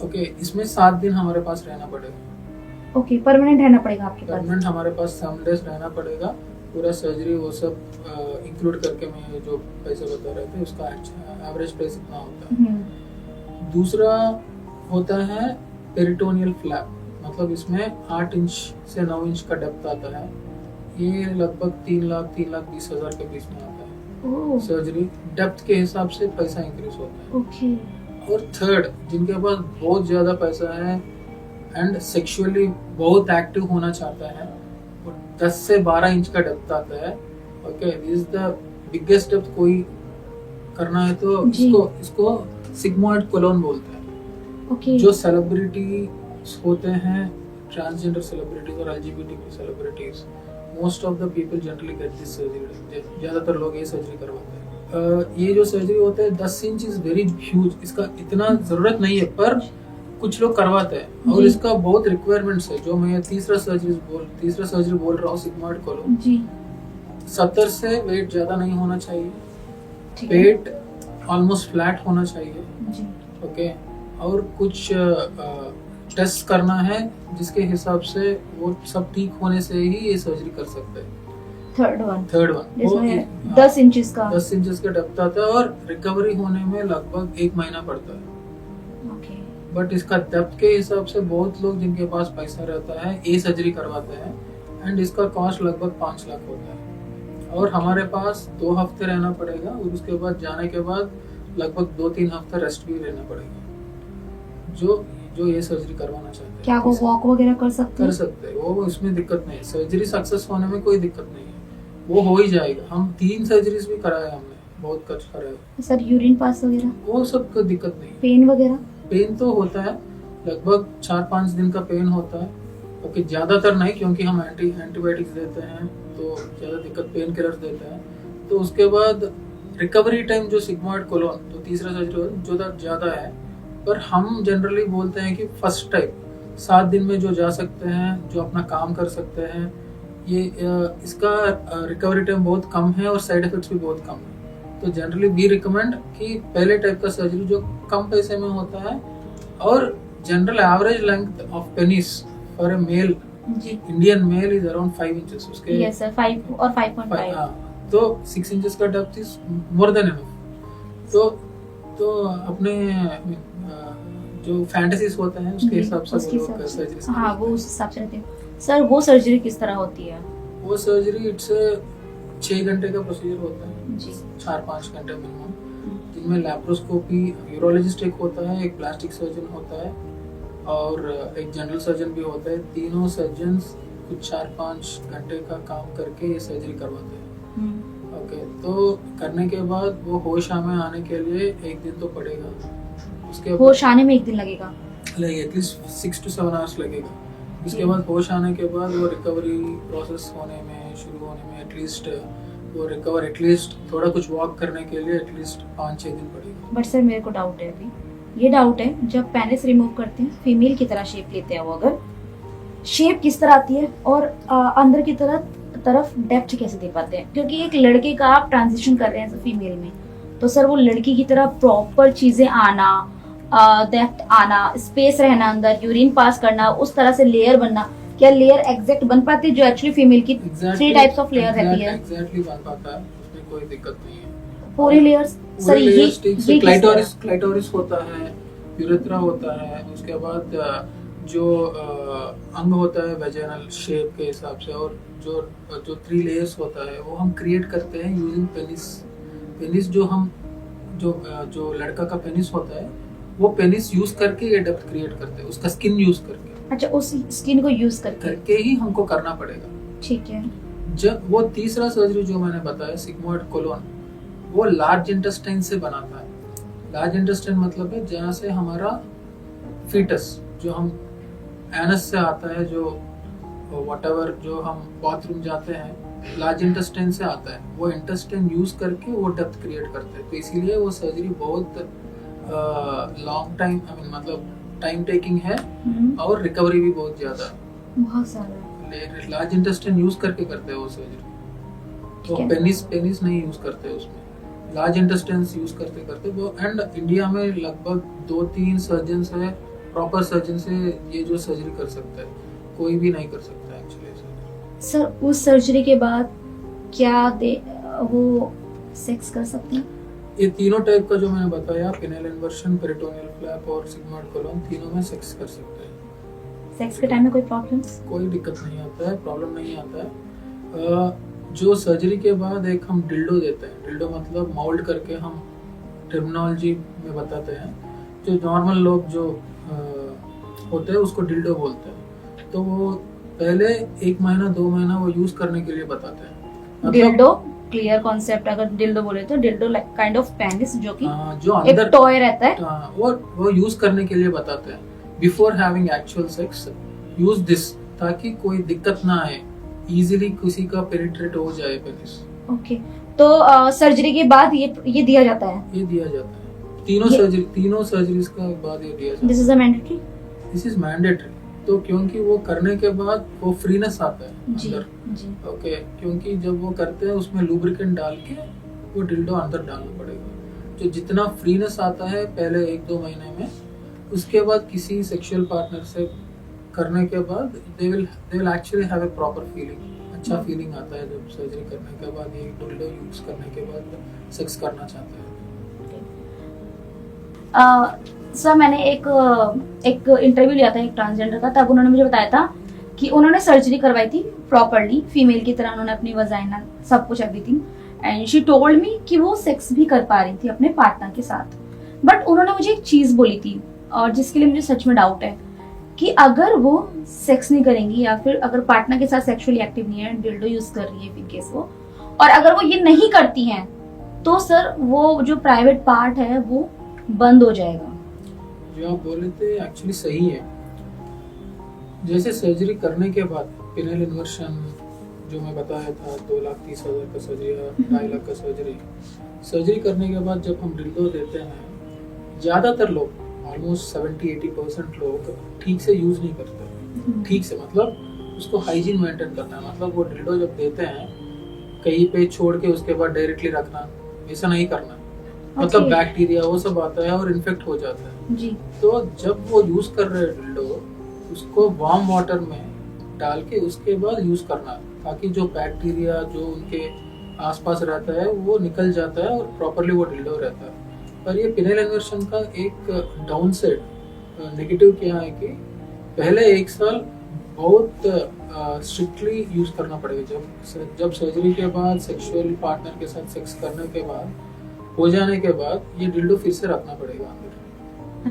ओके, इसमें 7 दिन हमारे पास रहना पड़ेगा। ओके परमानेंट रहना पड़ेगा आपके पास। परमानेंट हमारे पास 7 डेज रहना पड़ेगा। पूरा सर्जरी वो सब इंक्लूड करके मैं जो पैसे बता रहे थे उसका एवरेज प्राइस इतना होता है। दूसरा होता है पेरिटोनियल फ्लैप, मतलब इसमें 8 इंच से 9 इंच का डेप्थ आता है। ये लगभग 3,20,000 के बीच में आता है। ओह सर्जरी डेप्थ के हिसाब से पैसा इंक्रीज होता है। ओके और थर्ड, जिनके पास बहुत ज्यादा पैसा है एंड सेक्सुअली बहुत एक्टिव होना चाहता है, और 10 से 12 इंच का डेप्थ आता है। Okay, this is the biggest depth कोई करना है तो जी। इसको सिग्मोइड कोलोन बोलते हैं। ओके जो सेलिब्रिटी होते हैं, ट्रांसजेंडर सेलिब्रिटीज और LGBT celebrities, most of the people generally get this surgery. ज्यादातर लोग ये सर्जरी करवाते हैं। ये जो सर्जरी होता है 10 इंच इज वेरी ह्यूज, इसका इतना जरूरत नहीं है, पर कुछ लोग करवाते हैं और जी। इसका बहुत रिक्वायरमेंट्स है। जो मैं तीसरा सर्जरी बोल रहा हूँ, सिग्मोइड कोलोन, जी 70 से वेट ज्यादा नहीं होना चाहिए, ठीक है पेट ऑलमोस्ट फ्लैट होना चाहिए। जी। ओके, और कुछ टेस्ट करना है जिसके हिसाब से वो सब ठीक होने से ही ये सर्जरी कर सकते हैं। थर्ड वन थर्ड वन जिसमें 10 इंचेस का। 10 इंचेस का डेप्थ आता है और रिकवरी होने में लगभग 1 महीना पड़ता है। ओके बट इसका डेप्थ के हिसाब से बहुत लोग जिनके पास पैसा रहता है ये सर्जरी करवाते हैं, एंड इसका कॉस्ट लगभग 5 लाख होता है। और हमारे पास 2 हफ्ते रहना पड़ेगा, और उसके बाद जाने के बाद लगभग 2-3 हफ्ते रेस्ट भी रहना पड़ेगा। जो ये सर्जरी करवाना चाहते हैं, क्या वो वॉक वगैरह कर सकते कर हैं? सकते हैं, वो इसमें दिक्कत नहीं है। सर्जरी सक्सेस होने में कोई दिक्कत नहीं है, वो हो ही जाएगा। हम 3 सर्जरीज भी कराए, हमने बहुत कुछ कराया, सर यूरिन पास वगैरह, वो सब कोई दिक्कत नहीं है। पेन वगैरह? पेन तो होता है, लगभग 4-5 दिन का पेन होता है। ओके, ज्यादातर नहीं, क्योंकि हम एंटीबायोटिक्स देते हैं तो ज्यादा दिक्कत, पेन किलर्स देते हैं। तो उसके बाद रिकवरी टाइम जो सिग्मोइड कोलोन, तो तीसरा सर्जरी जो ज्यादा है, पर हम जनरली बोलते हैं कि फर्स्ट टाइम 7 दिन में जो जा सकते हैं, जो अपना काम कर सकते हैं, ये इसका रिकवरी टाइम बहुत कम है और साइड इफेक्ट्स भी बहुत कम है। तो जनरली वी रिकमेंड कि पहले टाइप का सर्जरी जो कम पैसे में होता है, और general average length of penis for a male, जी Indian male is around 5 inches. उसके यस सर 5 और 5.5। हाँ, तो 6 इंचेस का depth is more than enough. तो अपने जो फैंटेसीज होते हैं उसके हिसाब से उसके वो लोग हिसाब से। सर्जरी, हाँ वो उस हिसाब से रहते हैं। सर वो सर्जरी किस तरह होती है? वो सर्जरी इट्स 6 घंटे का प्रोसीजर होता है, जी 4-5 घंटे मिनिमम, जिनमें लैप्रोस्कोपी, यूरोलॉजिस्ट एक होता है, एक प्लास्टिक सर्जन होता है और एक जनरल सर्जन भी होता है। तीनों सर्जन्स कुछ 4-5 घंटे का काम करके ये सर्जरी करवाते हैं। ओके, तो करने के बाद वो होश में आने के लिए 1 दिन तो पड़ेगा। उसके होश आने में 1 दिन लगेगा, एटलीस्ट 6 to 7 आवर्स लगेगा। उसके बाद होश आने के बाद वो रिकवरी प्रोसेस होने में, शुरू होने में एटलीस्ट वो रिकवर, एटलीस्ट थोड़ा कुछ वॉक करने के लिए एटलीस्ट 5-6 दिन पड़ेगा। बट सर मेरे को डाउट है, अभी ये डाउट है, जब पेनिस रिमूव करते हैं फीमेल की तरह शेप लेते हैं वो, अगर शेप किस तरह आती है और अंदर की तरफ डेप्थ कैसे दे पाते हैं? क्योंकि एक लड़के का आप ट्रांजिशन कर रहे हैं फीमेल में, तो सर वो लड़की की तरह प्रॉपर चीजें आना, डेप्थ आना, स्पेस रहना अंदर, यूरिन पास करना, उस तरह से लेयर बनना, क्या लेयर एग्जैक्ट बन पाती है जो एक्चुअली फीमेल की 3 टाइप्स ऑफ लेयर रहती है? एग्जैक्टली बन पाता है, उसमें कोई दिक्कत नहीं है। पूरी लेयर्स सर ये क्लाइटोरिस होता है, यूरेथ्रा होता है, उसके बाद जो अंग होता है वेजाइनल शेप के हिसाब से, और जो 3 लेयर्स होता है वो हम क्रिएट करते हैं यूजिंग पेनिस। जो लड़का का पेनिस होता है वो पेनिस यूज करके ये डेप्थ क्रिएट करते हैं, उसका स्किन यूज करके। अच्छा, उस स्किन को यूज करके ही हमको करना पड़ेगा। ठीक है। जब वो तीसरा सर्जरी जो मैंने बताया सिग्मोइड कोलोन, वो लार्ज इंटेस्टाइन से बनाता है। लार्ज इंटेस्टाइन मतलब है जहाँ से हमारा फीटस, जो हम एनस से आता है, जो व्हाटएवर जो हम बाथरूम जाते हैं, लार्ज इंटेस्टाइन से आता है। वो इंटेस्टाइन यूज करके वो डेप्थ क्रिएट करते हैं। तो इसीलिए वो सर्जरी बहुत लॉन्ग टाइम, मतलब टाइम टेकिंग है और रिकवरी भी बहुत ज्यादा है। बहुत सारा लार्ज इंटेस्टाइन यूज करके करते हैं वो सर्जरी, तो पेनिस नहीं यूज करते उसमें, लार्ज इंटेस्टाइन यूज करते वो। एंड इंडिया में लगभग 2-3 सर्जन है, प्रॉपर सर्जन से ये जो सर्जरी कर सकता है, कोई भी नहीं कर सकता एक्चुअली। सर उस सर्जरी के बाद क्या वो सेक्स कर सकते हैं? ये तीनों टाइप का जो मैंने बताया, पेनियल इन्वर्शन, पेरिटोनियल फ्लैप और सिग्मोइड कोलोन, तीनों में सेक्स कर सकते हैं। सेक्स के टाइम में कोई प्रॉब्लम्स? कोई दिक्कत नहीं आता है, प्रॉब्लम नहीं आता है। जो सर्जरी के बाद एक हम डिल्डो देते हैं, डिल्डो मतलब मोल्ड करके हम टर्मिनोलॉजी में बताते हैं, जो नॉर्मल लोग जो होते हैं उसको डिल्डो बोलते हैं। तो वो पहले 1 महीना 2 महीना वो यूज करने के लिए बताते हैं। डिल्डो क्लियर कॉन्सेप्ट, अगर डिल्डो बोले तो dildo like kind of penis जो कि जो अंदर एक टॉय रहता है, वो यूज करने के लिए बताते हैं। Before having actual sex use this, ताकि कोई दिक्कत ना आए, इजीली किसी का पेनिट्रेट हो जाए पेनिस। ओके, तो सर्जरी के बाद ये दिया जाता है? ये दिया जाता है तीनों सर्जरीज का बाद ये दिया जाता है। This is a mandatory? This is mandatory, तो क्योंकि वो करने के बाद वो फ्रीनेस आता है जी, अंदर। जी। ओके, क्योंकि जब वो करते हैं उसमें लुब्रिकेंट डाल के वो डिल्डो अंदर डालना पड़ेगा। जो जितना फ्रीनेस आता है पहले 1-2 महीने में, उसके बाद किसी सेक्सुअल पार्टनर से करने के बाद they will actually have a proper feeling. अच्छा फीलिंग आता है जब सर्जरी करने के बाद, ये डिल्डो यूज करने के बाद सेक्स करना चाहते हैं। सर मैंने एक इंटरव्यू लिया था एक ट्रांसजेंडर का, तब उन्होंने मुझे बताया था कि उन्होंने सर्जरी करवाई थी प्रॉपरली, फीमेल की तरह उन्होंने अपनी वजाइना सब कुछ everything, and she told me कि वो सेक्स भी कर पा रही थी अपने पार्टनर के साथ। बट उन्होंने मुझे एक चीज बोली थी और जिसके लिए मुझे सच में डाउट है कि अगर वो सेक्स नहीं करेंगी या फिर अगर पार्टनर के साथ सेक्सुअली एक्टिव नहीं है, डिल्डो यूज कर रही है इन केस वो, और अगर वो ये नहीं करती हैं तो सर वो जो प्राइवेट पार्ट है वो बंद हो जाएगा। जो आप बोले थे एक्चुअली सही है। जैसे सर्जरी करने के बाद पेनियल इन्वर्शन जो मैं बताया था 2,30,000 का सर्जरी या 2.5 लाख का सर्जरी करने के बाद जब हम डिल्डो देते हैं, ज्यादातर लोग ऑलमोस्ट 70-80% लोग ठीक से यूज नहीं करते। ठीक से मतलब उसको हाइजीन मेंटेन करना है, मतलब वो डिल्डो जब देते हैं कहीं पे छोड़ के उसके बाद डायरेक्टली रखना, ऐसा नहीं करना। मतलब बैक्टीरिया वो सब आता है और इन्फेक्ट हो जाता है जी। तो जब वो यूज कर रहे हैं डिल्डो, उसको वार्म वाटर में डाल के उसके बाद यूज करना, ताकि जो बैक्टीरिया जो उनके आसपास रहता है वो निकल जाता है और प्रॉपरली वो डिल्डो रहता है। पर ये पेनियल इन्वर्शन का एक डाउन साइड नेगेटिव क्या है कि पहले 1 साल बहुत स्ट्रिक्टली यूज करना पड़ेगा। जब सर्जरी के बाद सेक्सुअल पार्टनर के साथ सेक्स करने के बाद हो जाने के बाद ये डिल्डो फिर से रखना पड़ेगा अंदर।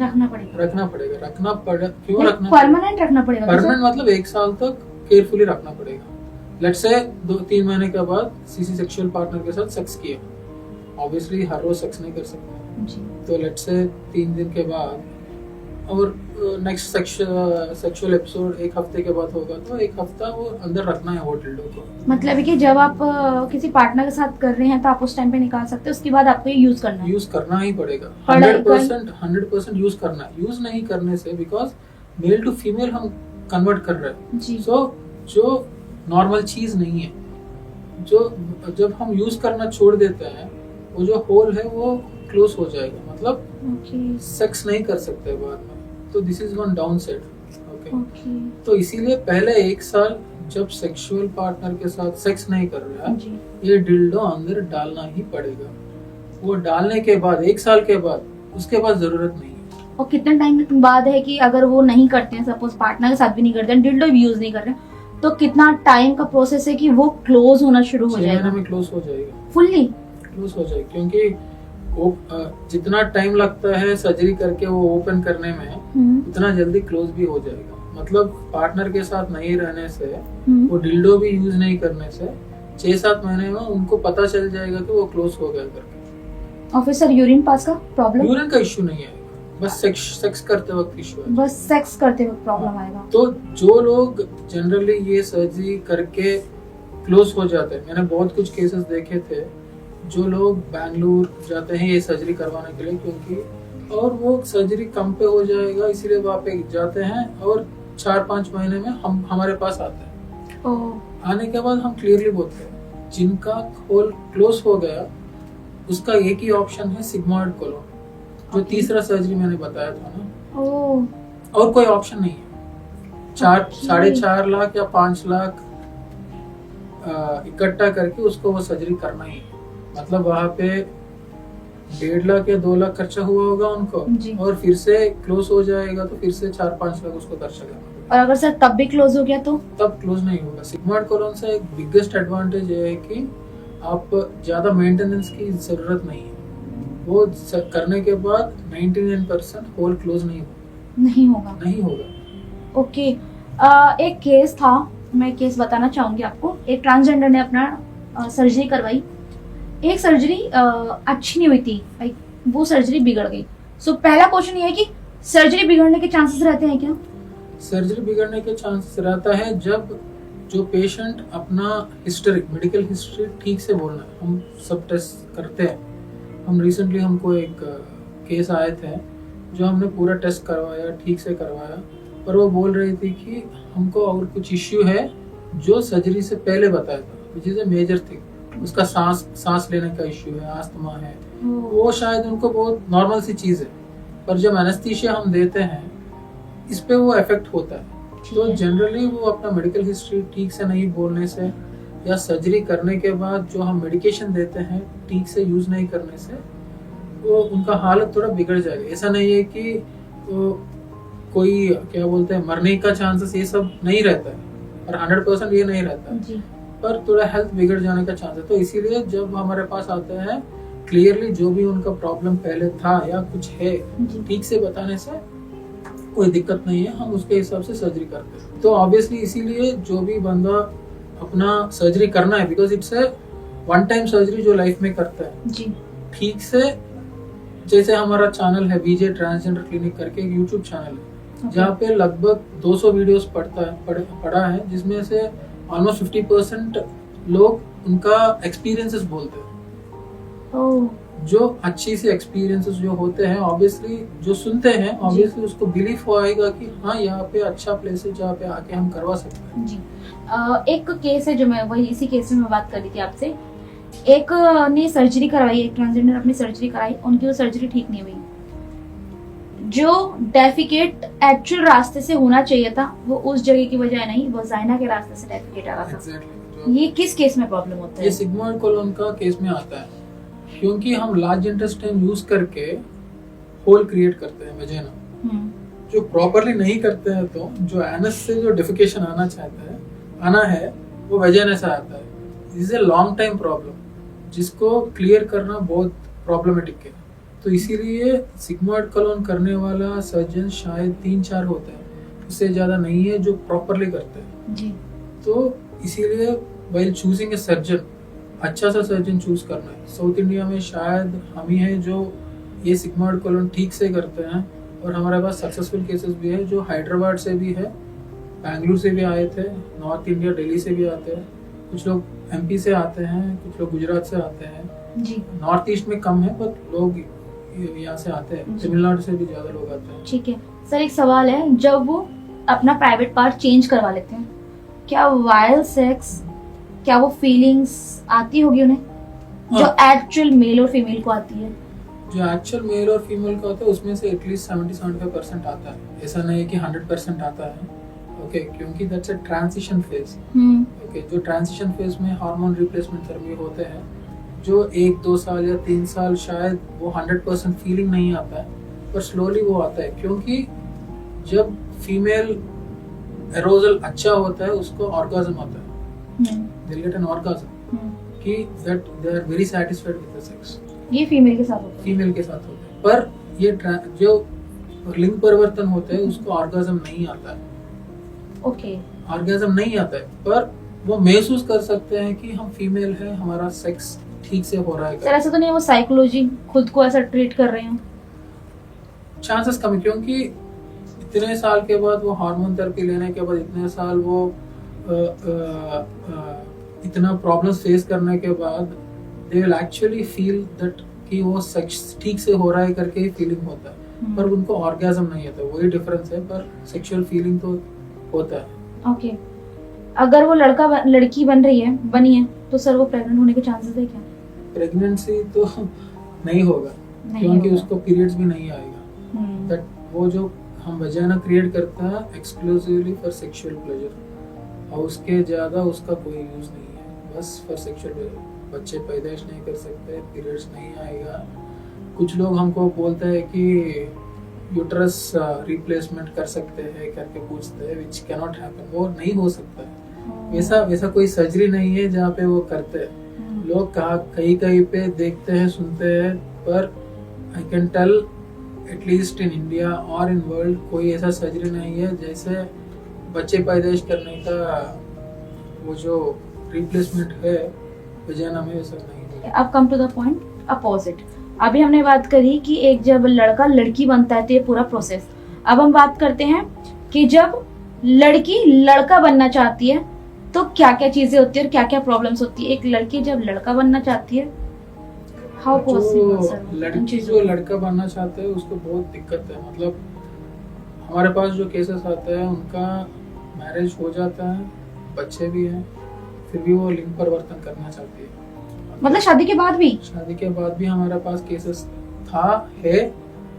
रखना पड़ेगा क्यों रखना? परमानेंट रखना पड़ेगा। परमानेंट मतलब 1 साल तक केयरफुली रखना पड़ेगा। लेट्स से 2-3 महीने के बाद किसी सेक्सुअल पार्टनर के साथ सेक्स किया, ऑब्वियसली हर रोज सेक्स नहीं कर सकते जी। तो लेट्स से 3 दिन के बाद और नेक्स्ट सेक्सुअल एपिसोड 1 हफ्ते के बाद होगा, तो 1 हफ्ता वो अंदर रखना है वो डिल्डो को। मतलब कि जब आप किसी पार्टनर के साथ कर रहे हैं तो आप उस टाइम पे निकाल सकते हैं, उसके बाद आपको ये यूज करना ही पड़ेगा। 100% यूज करना है। यूज नहीं करने से, बिकॉज मेल टू फीमेल हम कन्वर्ट कर रहे हैं जी। सो जो नॉर्मल चीज नहीं है, जो जब हम यूज करना छोड़ देते हैं वो जो होल है वो क्लोज हो जाएगा, मतलब सेक्स नहीं कर सकते बाद में। तो this is one down side. Okay, तो इसीलिए पहले 1 साल जब सेक्सुअल पार्टनर के साथ सेक्स नहीं कर रहा है, ये डिल्डो अंदर डालना ही पड़ेगा। वो डालने के बाद 1 साल के बाद, उसके बाद जरूरत नहीं है। और कितने टाइम बाद है कि अगर वो नहीं करते हैं, सपोज पार्टनर के साथ भी नहीं करते हैं, डिल्डो भी यूज नहीं कर रहे हैं, तो कितना टाइम का प्रोसेस है कि वो क्लोज होना शुरू हो जाएगा? 6 महीने में क्लोज हो जाएगा, फुल्ली क्लोज हो जाएगा। क्योंकि वो जितना टाइम लगता है सर्जरी करके वो ओपन करने में, उतना जल्दी क्लोज भी हो जाएगा। मतलब पार्टनर के साथ नहीं रहने से, वो डिल्डो भी यूज नहीं करने से 6-7 महीने में उनको पता चल जाएगा कि वो क्लोज हो गया करके। और फिर सर यूरिन पास का प्रॉब्लम? यूरिन का इश्यू नहीं आएगा, बस सेक्स करते वक्त इश्यू है। बस सेक्स करते वक्त प्रॉब्लम आएगा। तो जो लोग जनरली ये सर्जरी करके क्लोज हो जाते हैं, मैंने बहुत कुछ केसेस देखे थे, जो लोग बैंगलोर जाते हैं ये सर्जरी करवाने के लिए, क्योंकि और वो सर्जरी कम पे हो जाएगा, इसीलिए वहाँ पे जाते हैं और 4-5 महीने में हम हमारे पास आते हैं। आने के बाद हम क्लियरली बोलते हैं जिनका होल क्लोज हो गया उसका एक ही ऑप्शन है सिग्मॉइड कोलोन, जो तीसरा सर्जरी मैंने बताया था ना, और कोई ऑप्शन नहीं है। 4.5 लाख या 5 लाख इकट्ठा करके उसको वो सर्जरी करना ही है। मतलब वहाँ पे 1.5 लाख या 2 लाख खर्चा हुआ होगा उनको, और फिर से क्लोज हो जाएगा तो फिर से 4-5 लाख उसको खर्चा करना। और अगर सर तब भी क्लोज हो गया तो तब क्लोज नहीं होगा। सिग्मॉइड कोलोन से एक बिगेस्ट एडवांटेज ये है कि आप ज्यादा मेंटेनेंस की जरूरत नहीं है। वो करने के बाद 99% होल क्लोज नहीं होगा। ओके। एक केस था, मैं केस बताना चाहूंगी आपको। एक ट्रांसजेंडर ने अपना सर्जरी करवाई, एक सर्जरी अच्छी नहीं हुई थी, वो सर्जरी बिगड़ गई। सो पहला क्वेश्चन ये है कि सर्जरी बिगड़ने के चांसेस रहते हैं क्या? सर्जरी बिगड़ने के चांसेस रहता है जब जो पेशेंट अपना हिस्ट्री, मेडिकल हिस्ट्री ठीक से बोलना है। हम सब टेस्ट करते हैं। हम रिसेंटली हमको एक केस आए थे जो हमने पूरा टेस्ट करवाया, ठीक से करवाया, पर वो बोल रही थी कि हमको और कुछ इश्यू है जो सर्जरी से पहले बताया था, which is a major thing. उसका सांस लेने का इश्यू है, आस्थमा है, वो शायद उनको बहुत नॉर्मल सी चीज है, पर जब एनेस्थीसिया हम देते हैं इस पे वो इफेक्ट होता है। तो जनरली वो अपना मेडिकल हिस्ट्री ठीक से नहीं बोलने से या सर्जरी करने के बाद जो हम मेडिकेशन देते हैं ठीक से यूज नहीं करने से वो उनका हालत थोड़ा बिगड़ जाएगा। ऐसा नहीं है कि तो कोई क्या बोलते हैं मरने का चांसेस ये सब नहीं रहता है, और 100% ये नहीं रहता है, पर थोड़ा हेल्थ बिगड़ जाने का चांस है। तो इसीलिए जब हमारे पास आते हैं क्लियरली जो भी उनका प्रॉब्लम पहले था या कुछ है ठीक से बताने से कोई दिक्कत नहीं है, हम उसके हिसाब से सर्जरी करते हैं। तो ऑब्वियसली इसीलिए जो भी बंदा अपना सर्जरी करना है, because it's a one time surgery जो लाइफ में करता है ठीक से। जैसे हमारा चैनल है विजय ट्रांसजेंडर क्लिनिक करके एक यूट्यूब चैनल है जहाँ पे लगभग 200 वीडियोस पड़ा है, जिसमें से ऑलमोस्ट 50% लोग उनका एक्सपीरियंसेस बोलते हैं। जो अच्छी सी एक्सपीरियंसेस जो होते हैं, ऑब्वियसली जो सुनते हैं ऑब्वियसली उसको बिलीफ होएगा कि हाँ यहाँ पे अच्छा प्लेस है जहाँ पे आके हम करवा सकते हैं। जी। एक केस है जो मैं वही इसी केस में बात कर रही थी आपसे। एक ने सर्जरी करवाई, एक ट्रांसजेंडर अपनी सर्जरी कराई, उनकी वो सर्जरी ठीक नहीं हुई। जो डेफिकेट एक्चुअल रास्ते से होना चाहिए था वो उस जगह की बजाय नहीं, वजाइना के रास्ते से डेफिकेट आ रहा था। Exactly. ये किस केस में प्रॉब्लम होता है? ये सिग्मॉइड कोलोन का केस में आता है, क्योंकि हम लार्ज इंटेस्टाइन यूज करके होल क्रिएट करते हैं वजाइना, जो प्रॉपरली नहीं करते हैं। तो जो एनस से जो डिफिकेशन आना है वो वजाइना से आता है। This is a long time problem जिसको क्लियर करना बहुत प्रॉब्लमेटिक है। तो इसीलिए सिग्मॉइड कोलोन करने वाला सर्जन शायद 3-4 होते हैं, उससे ज्यादा नहीं है जो प्रॉपरली करते हैं जी। तो इसीलिए व्हाइल चूजिंग ए सर्जन, अच्छा सा सर्जन चूज करना है। साउथ इंडिया में शायद हम ही हैं जो ये सिग्मॉइड कोलोन ठीक से करते हैं, और हमारे पास सक्सेसफुल केसेस भी है जो हैदराबाद से भी है, बेंगलुरु से भी आए थे, नॉर्थ इंडिया दिल्ली से भी आते हैं, कुछ लोग एमपी से आते हैं, कुछ लोग गुजरात से आते हैं जी। नॉर्थ ईस्ट में कम है पर लोग यहाँ से आते हैं, तमिलनाडु से भी ज्यादा लोग आते हैं। ठीक है सर, एक सवाल है, जब वो अपना प्राइवेट पार्ट चेंज करवा लेते हैं, क्या वाइल्ड सेक्स, क्या वो फीलिंग्स आती होगी उन्हें जो एक्चुअल मेल और फीमेल को आती है? जो एक्चुअल मेल और फीमेल का होता है उसमें से एटलीस्ट 70-75% आता है, ऐसा नहीं है कि 100% आता है। ओके, क्योंकि that's a transition phase. Okay, जो ट्रांजिशन फेज में हार्मोन रिप्लेसमेंट थेरेपी होते हैं, जो 1-2 साल या 3 साल शायद वो 100% फीलिंग नहीं आता है, पर स्लोली वो आता है। क्योंकि जब फीमेल एरोजल अच्छा होता है उसको ऑर्गाज्म आता है, दे गेट एन ऑर्गाज्म कि that they are very satisfied with the sex. ये फीमेल के साथ होता है? फीमेल के साथ होता है, पर ये जो लिंग परिवर्तन होता है उसको ऑर्गाज्म नहीं आता है। ओके, ऑर्गाज्म नहीं आता है, पर वो महसूस कर सकते हैं कि हम फीमेल है, हमारा सेक्स ठीक से हो रहा है। सर ऐसा तो नहीं है वो साइकोलॉजी खुद को ऐसा ट्रीट कर रहे हो? चांसेस कम है, क्योंकि इतने साल के बाद वो हार्मोन थेरेपी लेने के बाद इतने साल वो इतना प्रॉब्लम्स फेस करने के बाद they will actually feel that कि वो सेक्स ठीक से हो रहा है करके ही फीलिंग होता है। पर उनको ऑर्गेज्म नहीं आता, वही डिफरेंस है, पर सेक्सुअल फीलिंग तो होता है। ओके, अगर वो लड़की बनी है तो सर वो प्रेग्नेंट होने के चांसेस है क्या? प्रेगनेंसी तो नहीं होगा, क्योंकि उसको पीरियड्स भी नहीं आएगा। बट वो जो हम वजाना क्रिएट करते हैं एक्सक्लूसिवली फॉर सेक्सुअल प्लेजर, और उसके ज्यादा उसका कोई यूज नहीं है, बस फॉर सेक्सुअल प्लेजर। बच्चे पैदाइश नहीं कर सकते, पीरियड्स नहीं आएगा। कुछ लोग हमको बोलते हैं कि यूट्रस रिप्लेसमेंट कर सकते हैं करके पूछते हैं, विच कैन नॉट हैपन, वो नहीं हो सकता है। वैसा कोई सर्जरी नहीं है जहाँ पे वो करते हैं। लोग कहीं पे देखते हैं, सुनते हैं, पर I can tell at least in India और इन वर्ल्ड कोई ऐसा सर्जरी नहीं है जैसे बच्चे पैदाइश करने का वो जो रिप्लेसमेंट है वजाना में, वैसा नहीं है। अब come to the point, opposite. अभी हमने बात करी कि एक जब लड़का लड़की बनता है तो ये पूरा प्रोसेस। अब हम बात करते हैं कि जब लड़की लड़का बनना चाहती है तो क्या क्या चीजें होती है और क्या क्या प्रॉब्लम्स होती है। एक लड़की जब लड़का बनना चाहती है, हाउ पॉसिबल? लड़की जो लड़का बनना चाहते हैं उसको बहुत दिक्कत है। मतलब हमारे पास जो केसेस आते हैं उनका मैरिज हो जाता है, बच्चे भी हैं, फिर भी वो लिंग परिवर्तन करना चाहती है। मतलब शादी के बाद भी? शादी के बाद भी हमारे पास केसेस है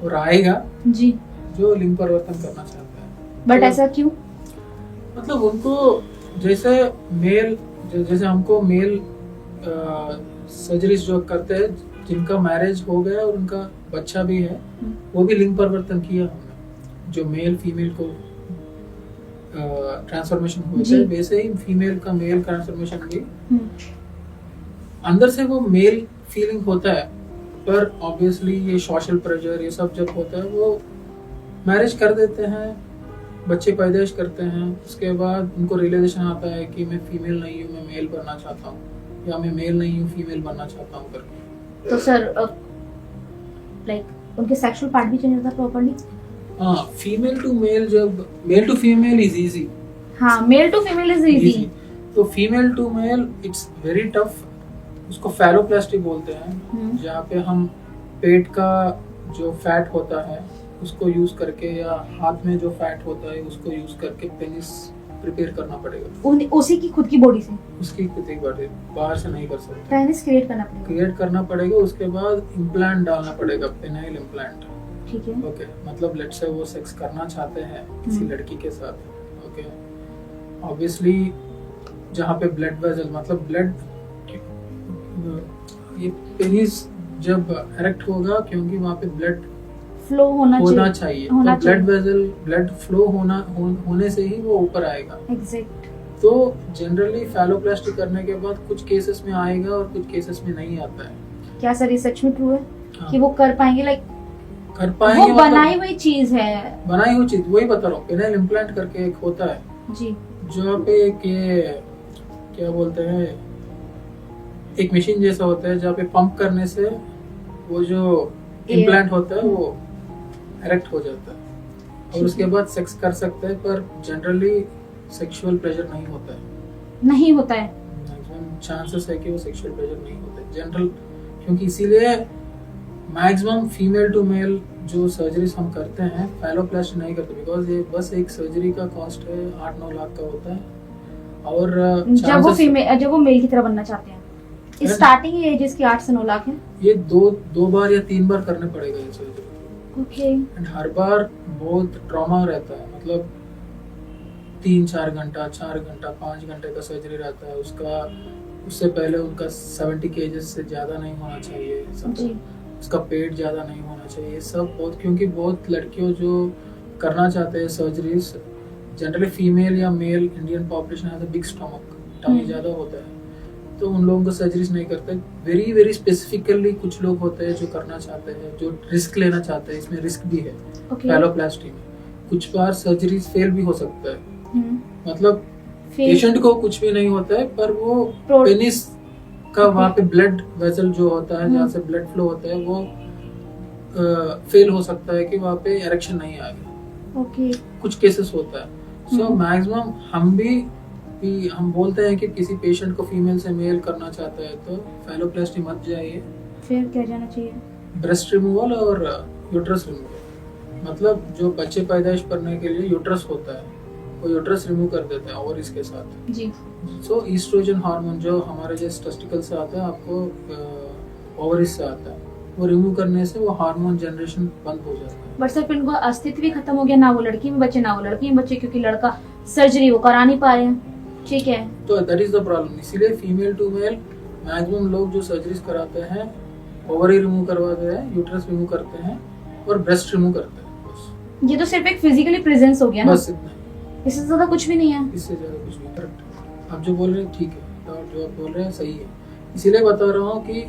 और आएगा जी, जो लिंग परिवर्तन करना चाहते हैं। बट तो ऐसा क्यों? मतलब उनको जैसे हमको मेल सर्जरीज जो करते हैं जिनका मैरिज हो गया और उनका बच्चा भी है, वो भी लिंग परिवर्तन किया हमने। जो मेल फीमेल को ट्रांसफॉर्मेशन होता है, वैसे ही फीमेल का मेल ट्रांसफॉर्मेशन भी अंदर से वो मेल फीलिंग होता है। पर ऑब्वियसली ये सोशल प्रेशर ये सब जब होता है, वो मैरिज कर देते हैं, बच्चे पैदाइश करते हैं, उसके बाद उनको रियलाइजेशन आता है कि मैं फीमेल नहीं हूँ, मैं मेल बनना चाहता हूँ, या मैं मेल नहीं हूँ फीमेल बनना चाहता हूँ करके। तो सर लाइक उनके सेक्सुअल पार्ट भी चेंज होता है प्रॉपर्ली? हाँ, फीमेल टू मेल, जब male to female is easy. हाँ, male to female is easy. तो female to male it's very tough. उसको फैलोप्लास्टी बोलते हैं, जहाँ पे हम पेट का जो फैट होता है उसको यूज करके, या हाथ में जो फैट होता है उसको यूज करके पेनिस प्रिपेयर करना पड़ेगा। उसी की खुद की बॉडी से? उसकी खुद की बॉडी, बाहर से नहीं कर सकते। पेनिस क्रिएट करना पड़ेगा। उसके बाद इम्प्लांट डालना पड़ेगा, पेनाइल इम्प्लांट। ठीक है, ओके। मतलब लेट्स से वो सेक्स करना चाहते हैं किसी लड़की के साथ, ओके। ऑब्वियसली जहाँ पे ब्लड वेसल, मतलब ब्लड, ये पेनिस जब इरेक्ट होगा क्योंकि वहाँ पे ब्लड फ्लो होना चाहिए। तो ब्लड वेसल, ब्लड फ्लो होने से ही वो ऊपर आएगा। एग्जैक्ट। तो जनरली फैलोप्लास्टी करने के बाद कुछ केसेस में आएगा और कुछ केसेस में नहीं आता है। क्या सर ये सच में ट्रू है? हाँ। कि वो कर पाएंगे? लाइक कर पाएंगे, वो बनाई हुई चीज है। बनाई हुई चीज, वही बता रहा हूँ। पेनाइल इम्प्लांट करके एक होता है जी, जो पे क्या बोलते हैं, एक मशीन जैसा होता है जहाँ पे पंप करने से वो जो इम्प्लांट होता है वो इरेक्ट हो जाता है और उसके बाद सेक्स कर सकते हैं। पर जनरली सेक्सुअल प्लेजर नहीं होता है। मैक्सिमम चांसेस है कि वो सेक्सुअल प्लेजर नहीं होता है जनरल, क्योंकि इसीलिए मैक्सिमम फीमेल टू मेल जो सर्जरीज हम करते हैं फैलोप्लास्टी नहीं करते, बिकॉज ये बस एक सर्जरी का कॉस्ट है 8-9 लाख का होता है। और जब वो मेल की तरह बनना चाहते हैं, स्टार्टिंग एज इसकी 8 से 9 लाख है। ये दो बार या 3 बार करने पड़ेगा ये सर्जरी। ओके। एंड हर बार बहुत ट्रॉमा रहता है, मतलब 3-4 घंटा, 4 घंटा, 5 घंटे का सर्जरी रहता है उसका। उससे पहले उनका 70 kg से ज्यादा नहीं होना चाहिए, उसका पेट ज्यादा नहीं होना चाहिए, सब बहुत, क्योंकि बहुत लड़कियों जो करना चाहते हैं सर्जरीज, जनरली फीमेल या मेल इंडियन पॉपुलेशन है तो बिग स्टमक, टमी ज्यादा होता है, तो उन लोगों को सर्जरीज नहीं करते। वेरी वेरी स्पेसिफिकली कुछ लोग होते हैं जो करना चाहते हैं, जो रिस्क लेना चाहते हैं, इसमें रिस्क भी है फैलोप्लास्टी में। कुछ बार सर्जरीज फेल भी हो सकता है, मतलब पेशेंट को कुछ भी नहीं होता है पर वो पेनिस का वहाँ पे ब्लड वेसल जो होता है जहाँ से ब्लड फ्लो होता है वो फेल हो सकता है कि वहाँ पे इरेक्शन नहीं आएगा। कुछ केसेस होता है। सो मैक्सिमम हम बोलते हैं कि किसी पेशेंट को फीमेल से मेल करना चाहता है तो फैलोप्लास्टी मत जाइए। फिर क्या जाना चाहिए? ब्रेस्ट रिमूवल और यूट्रस रिमूवल। मतलब जो बच्चे पैदाइश करने के लिए यूट्रस होता है, वो यूट्रस रिमूव कर देते हैं ओवरीज के साथ जी। सो ईस्ट्रोजन हार्मोन जो हमारे जैसे टेस्टिकल से आता है, आपको ओवरीज से आता है, वो रिमूव करने से वो हार्मोन जनरेशन बंद हो जाता है। बट सर फिर उनका अस्तित्व भी खत्म हो गया, ना वो लड़की में बच्चे ना वो लड़की में बच्चे, क्योंकि लड़का सर्जरी वो करा नहीं पा रहे हैं। ठीक है, तो दैट इज द प्रॉब्लम। इसीलिए फीमेल टू मेल मैक्सिमम लोग जो सर्जरीज कराते हैं, ओवरी रिमूव करवाते हैं, यूट्रस रिमूव करते हैं और ब्रेस्ट रिमूव करते हैं, बस। ये तो सिर्फ एक फिजिकली प्रेजेंस हो गया ना, बस इतना ही, इससे ज्यादा कुछ भी नहीं है। इससे ज्यादा कुछ नहीं। करेक्ट, आप जो बोल रहे हैं ठीक है, और जो आप बोल रहे हैं सही है। इसीलिए बता रहा हूँ कि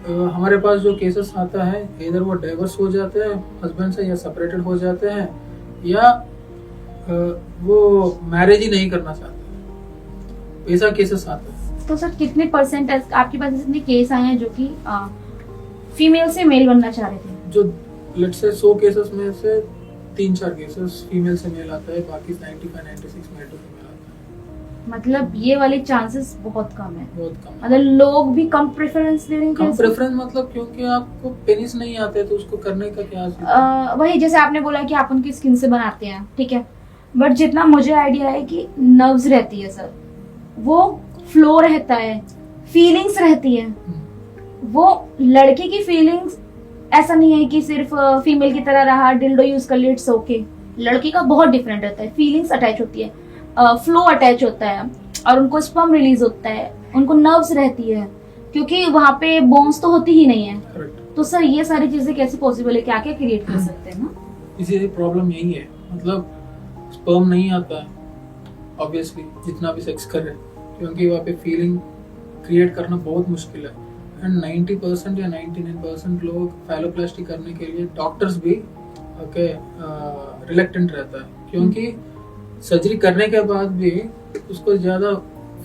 हमारे पास जो केसेस आता है, इधर वो डाइवर्स हो जाते हैं हस्बैंड से, या सेपरेटेड हो जाते हैं, या वो मैरिज ही नहीं करना चाहते, ऐसा केसेस आता है। तो सर कितने परसेंट आपके पास इतने केस आए हैं जो कि फीमेल से मेल बनना चाह रहे थे? जो लेट्स से 100 केसेस में से 3-4 केसेस फीमेल से मेल आता है, बाकी 95-96 मेल टू फीमेल आता है। मतलब ये वाले चांसेस बहुत कम है, बहुत कम। मतलब लोग भी कम प्रेफरेंस दे रहे हैं। कम कैसे? प्रेफरेंस मतलब क्योंकि आपको पेनिस नहीं आते तो उसको करने का क्या वही जैसे आपने बोला कि आप उनकी स्किन से बनाते हैं, ठीक है, बट जितना मुझे आइडिया है कि नर्व्स रहती है सर, वो फ्लो रहता है, फीलिंग्स रहती है। वो लड़के की फीलिंग्स ऐसा नहीं है कि सिर्फ फीमेल की तरह रहा, डिल्डो यूज कर लिया, इट्स ओके। लड़की का बहुत डिफरेंट रहता है, फीलिंग्स अटैच होती है, फ्लो अटैच होता है, और उनको स्पर्म रिलीज होता है, उनको नर्व्स रहती है, क्योंकि वहां पे बोन्स तो होती ही नहीं है। Correct. तो सर ये सारी चीजें कैसे पॉसिबल है, क्या क्या क्रिएट कर सकते हैं ना? इसीलिए प्रॉब्लम यही है, मतलब स्पर्म नहीं आता है ऑब्वियसली जितना भी सेक्स कर रहे हैं, क्योंकि वहाँ पे फीलिंग क्रिएट करना बहुत मुश्किल है। एंड 90% या 99% लोग फैलोप्लास्टी करने के लिए डॉक्टर्स भी रिलेक्टेंट रहता है, क्योंकि सर्जरी करने के बाद भी उसको ज्यादा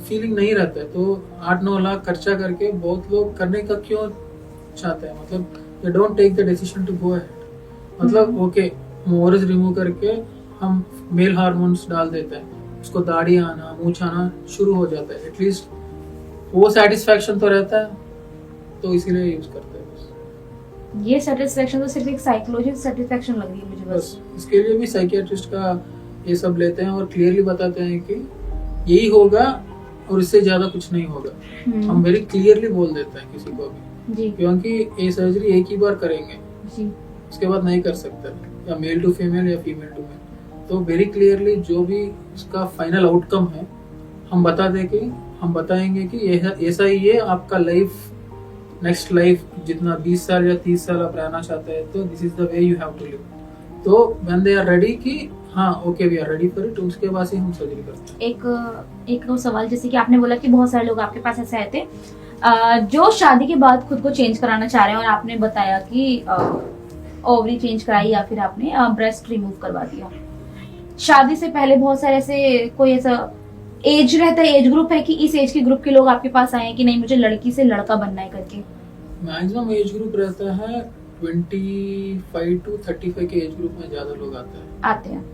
फीलिंग नहीं रहता है। तो 8-9 लाख खर्चा करके बहुत लोग करने का क्यों चाहते हैं, मतलब they don't take the decision to go ahead. मतलब ओके, ओवरीज रिमूव करके हम मेल हार्मोन्स डाल देते हैं, उसको दाढ़ी आना, मूंछ आना शुरू हो जाता है, एटलीस्ट वो सेटिस्फैक्शन तो रहता है, तो इसीलिए यूज करते हैं बस। ये सेटिस्फेक्शन तो सिर्फ एक साइकोलॉजिकल सेटिस्फेक्शन लग रही है मुझे बस। इसके लिए भी साइकियाट्रिस्ट का ये सब लेते हैं और क्लियरली बताते हैं कि यही होगा और इससे ज्यादा कुछ नहीं होगा। हम वेरी क्लियरली बोल देते हैं किसी को भी जी, क्योंकि ये सर्जरी एक ही बार करेंगे जी, उसके बाद नहीं कर सकते, या मेल टू फीमेल या फीमेल टू मेल। तो वेरी क्लियरली जो भी उसका फाइनल आउटकम है हम बताएंगे कि ऐसा ही है आपका लाइफ, नेक्स्ट लाइफ जितना 20 साल या 30 साल आप रहना चाहते हैं, तो this is the way you have to live. तो व्हेन दे आर रेडी कि हाँ okay we are ready for it, उसके बाद ही हम सर्जरी करते हैं। एक और सवाल, जैसे कि आपने बोला कि बहुत सारे लोग आपके पास ऐसे आए थे जो शादी के बाद खुद को चेंज कराना चाह रहे हैं, और आपने बताया कि ओवरी चेंज कराई या फिर आपने ब्रेस्ट रिमूव करवा दिया। शादी से पहले बहुत सारे ऐसे कोई ऐसा एज रहता है, एज ग्रुप है कि इस एज के ग्रुप के लोग आपके पास आए हैं कि नहीं मुझे लड़की से लड़का बनना है करके? मैक्सिमम एज ग्रुप रहता है 25 to 35 के एज ग्रुप में ज्यादा लोग आते हैं।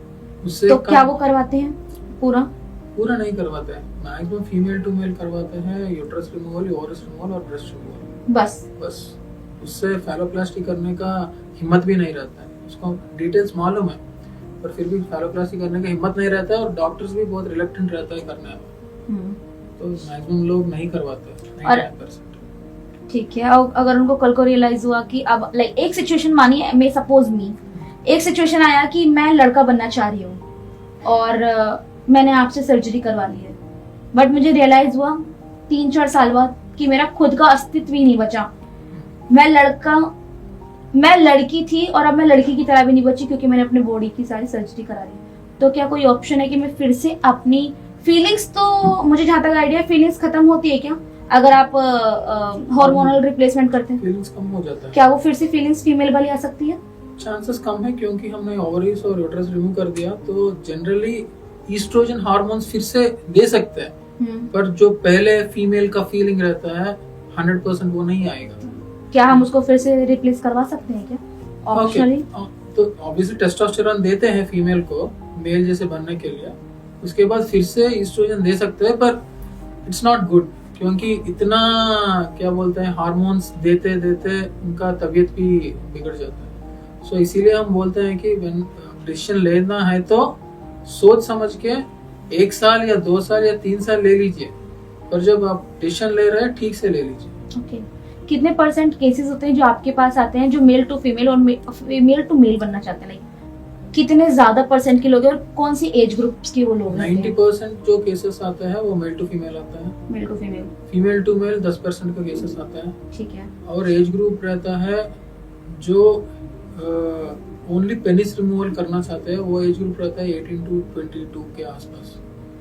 उससे तो क्या वो करवाते हैं? पूरा नहीं करवाते हैं, मैक्सिमम फीमेल टू मेल करवाते हैं, यूट्रस रिमूवल, ओवरिस रिमूवल और ब्रेस्ट रिमूवल, बस। उससे फैलोप्लास्टी करने का हिम्मत भी नहीं रहता है, उसको डिटेल्स मालूम है पर फिर भी फैलोप्लास्टी करने का हिम्मत नहीं रहता है, और डॉक्टर्स भी बहुत रिलेक्टेंट रहता है करने में, तो मैक्सिमम लोग नहीं करवाते 99%। ठीक है, अगर उनको कल को रियलाइज हुआ कि अब लाइक एक सिचुएशन मानिए, मैं सपोज एक सिचुएशन आया कि मैं लड़का बनना चाह रही हूँ और मैंने आपसे सर्जरी करवा ली है, बट मुझे रियलाइज हुआ 3-4 साल बाद कि मेरा खुद का अस्तित्व ही नहीं बचा, मैं लड़की थी और अब मैं लड़की की तरह भी नहीं बची क्योंकि मैंने अपने बॉडी की सारी सर्जरी करा ली। तो क्या कोई ऑप्शन है कि मैं फिर से अपनी फीलिंग्स, तो मुझे जहाँ तक आइडिया फीलिंग्स खत्म होती है क्या अगर आप हार्मोनल रिप्लेसमेंट करते हैं? फीलिंग्स कम हो जाता है। क्या वो फिर से फीलिंग्स फीमेल वाली आ सकती है? चांसेस कम है, क्योंकि हमने ओवरीज और यूट्रस रिमूव कर दिया, तो जनरली ईस्ट्रोजन हार्मोन्स फिर से दे सकते हैं, पर जो पहले फीमेल का फीलिंग रहता है 100% वो नहीं आएगा। क्या हम उसको फिर से रिप्लेस करवा सकते हैं क्या ऑप्शनली? तो ऑब्वियसली टेस्टोस्टेरोन देते हैं फीमेल को मेल जैसे बनने के लिए, उसके बाद फिर से ईस्ट्रोजन दे सकते हैं, पर इट्स नॉट गुड, क्योंकि इतना क्या बोलते हैं हार्मोन्स देते देते उनका तबीयत भी बिगड़ जाता है। सो इसीलिए हम बोलते हैं कि डिसीजन लेना है तो सोच समझ के 1 साल या 2 साल या 3 साल ले लीजिए, पर जब आप डिसीजन ले रहे हैं ठीक से ले लीजिए। ओके कितने % केसेस होते हैं जो आपके पास आते हैं जो मेल टू फीमेल और फीमेल टू मेल बनना चाहते हैं, लाइक कितने ज्यादा % के लोग हैं और कौन सी एज ग्रुप्स के वो लोग हैं? 90% जो केसेस आते हैं वो मेल टू फीमेल आता है, male to female, female to male 10% का केसेस आता है। ठीक है। और एज ग्रुप रहता है जो ओनली पेनिस रिमूवल करना चाहते हैं, वो एज ग्रुप रहता है 18 to 22 के आसपास।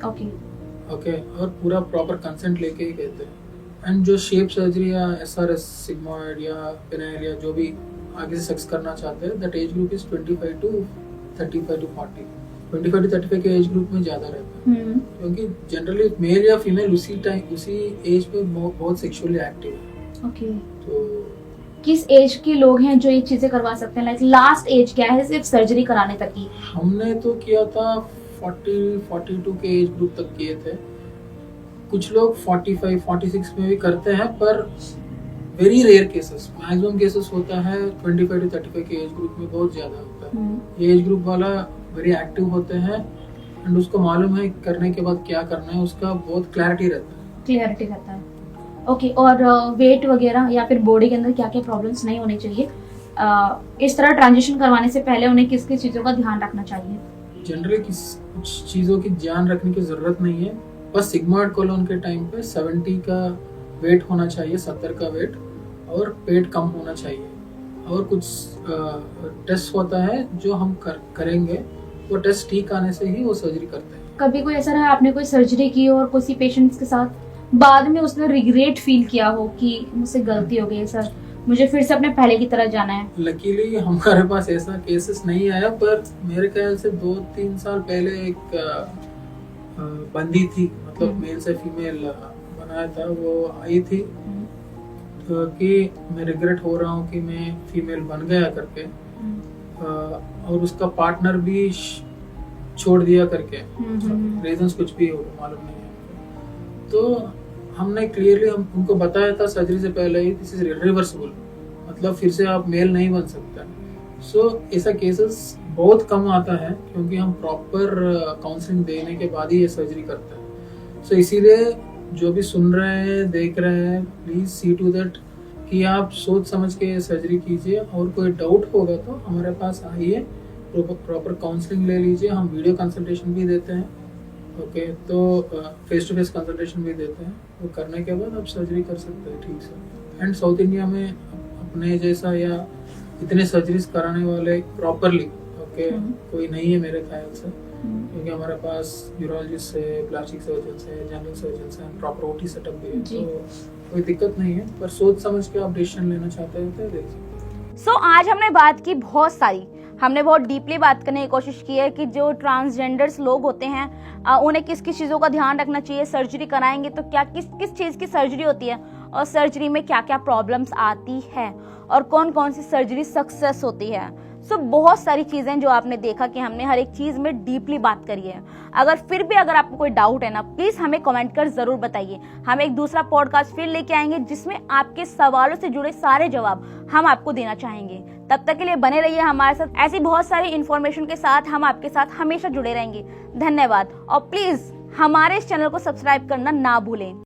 ओके और पूरा प्रॉपर कंसेंट लेके ही कहते हैं। एंड जो शेप सर्जरी या SRS सिग्मॉइड या पेनाइल या जो भी आगे से सेक्स करना चाहते हैं, that age group is 25 to 35 to 40। 25 to 35 के एज ग्रुप में ज्यादा रहता है, क्योंकि जनरली मेल या फीमेल उसी एज पे बहुत सेक्सुअली एक्टिव है। ओके तो किस एज के लोग हैं जो ये चीजें करवा सकते हैं, लाइक लास्ट एज क्या है सिर्फ सर्जरी कराने तक की? हमने तो किया था 40-42 के एज ग्रुप तक किए थे। कुछ लोग 45-46 में भी करते हैं, पर very rare cases, maximum cases होता है 25 to 35 के एज ग्रुप में बहुत ज्यादा होता है। ये एज ग्रुप वाला वेरी एक्टिव होते हैं एंड उसको मालूम है करने के बाद क्या करना है, उसका बहुत क्लैरिटी रहता है। ओके और वेट वगैरह या फिर बॉडी के अंदर क्या क्या प्रॉब्लम्स नहीं होने चाहिए, इस तरह ट्रांजिशन करवाने से पहले उन्हें किस किस चीजों का ध्यान रखना चाहिए? जनरली कुछ चीजों की ध्यान रखने की जरूरत नहीं है, बस सिग्मॉइड कोलोन के टाइम पे 70 का वेट होना चाहिए, 70 का वेट, और पेट कम होना चाहिए। और कुछ टेस्ट होता है जो हम करेंगे, वो टेस्ट ठीक आने से ही वो सर्जरी करते हैं। कभी कोई ऐसा रहा आपने कोई सर्जरी की और किसी पेशेंट्स के साथ बाद में उसने रिग्रेट फील किया हो कि मुझसे गलती हो गई सर, मुझे फिर से अपने पहले की तरह जाना है? लकीली हमारे पास ऐसा केसेस नहीं आया, पर मेरे ख्याल से 2-3 साल पहले एक बंदी थी, मतलब मेल से फीमेल बनाया था, वो आई थी तो कि मैं रिग्रेट हो रहा हूँ कि मैं फीमेल बन गया करके, और उसका पार्टनर भी छोड़ दिया करके, रीजंस कुछ भी हो मालूम नहीं है। तो हमने क्लियरली उनको बताया था सर्जरी से पहले ही, दिस इज रिवर्सिबल, मतलब फिर से आप मेल नहीं बन सकता। सो ऐसा केसेस बहुत कम आता है, क्योंकि हम प्रॉपर काउंसलिंग देने के बाद ही ये सर्जरी करते हैं। सो इसीलिए जो भी सुन रहे हैं, देख रहे हैं, प्लीज सी टू दैट कि आप सोच समझ के सर्जरी कीजिए, और कोई डाउट होगा तो हमारे पास आइए, प्रॉपर काउंसलिंग ले लीजिए। हम वीडियो कंसल्टेशन भी देते हैं, ओके, तो फेस टू फेस कंसल्टेशन भी देते हैं, वो करने के बाद आप सर्जरी कर सकते हैं ठीक से। एंड साउथ इंडिया में अपने जैसा या इतने सर्जरीज कराने वाले प्रॉपरली ओके कोई नहीं है मेरे ख्याल से, क्योंकि हमारे पास यूरोलॉजिस्ट है, प्लास्टिक सर्जन है, जनरल सर्जन है, प्रॉपर ओटी सेटअप भी है, तो कोई दिक्कत नहीं है, पर सोच समझ के आप डिसीजन लेना चाहते हैं तो ले सकते। सो आज हमने बात की बहुत सारी, हमने बहुत डीपली बात करने की कोशिश की है कि जो ट्रांसजेंडर्स लोग होते हैं उन्हें किस किस चीज़ों का ध्यान रखना चाहिए, सर्जरी कराएंगे तो क्या किस किस चीज़ की सर्जरी होती है, और सर्जरी में क्या क्या प्रॉब्लम्स आती है, और कौन कौन सी सर्जरी सक्सेस होती है। सो बहुत सारी चीज़ें जो आपने देखा कि हमने हर एक चीज़ में डीपली बात करी है। अगर आपको कोई डाउट है ना, प्लीज़ हमें कमेंट कर ज़रूर बताइए। हम एक दूसरा पॉडकास्ट फिर लेके आएंगे जिसमें आपके सवालों से जुड़े सारे जवाब हम आपको देना चाहेंगे। तब तक के लिए बने रहिए हमारे साथ, ऐसी बहुत सारी इन्फॉर्मेशन के साथ हम आपके साथ हमेशा जुड़े रहेंगे। धन्यवाद, और प्लीज़ हमारे इस चैनल को सब्सक्राइब करना ना भूलें।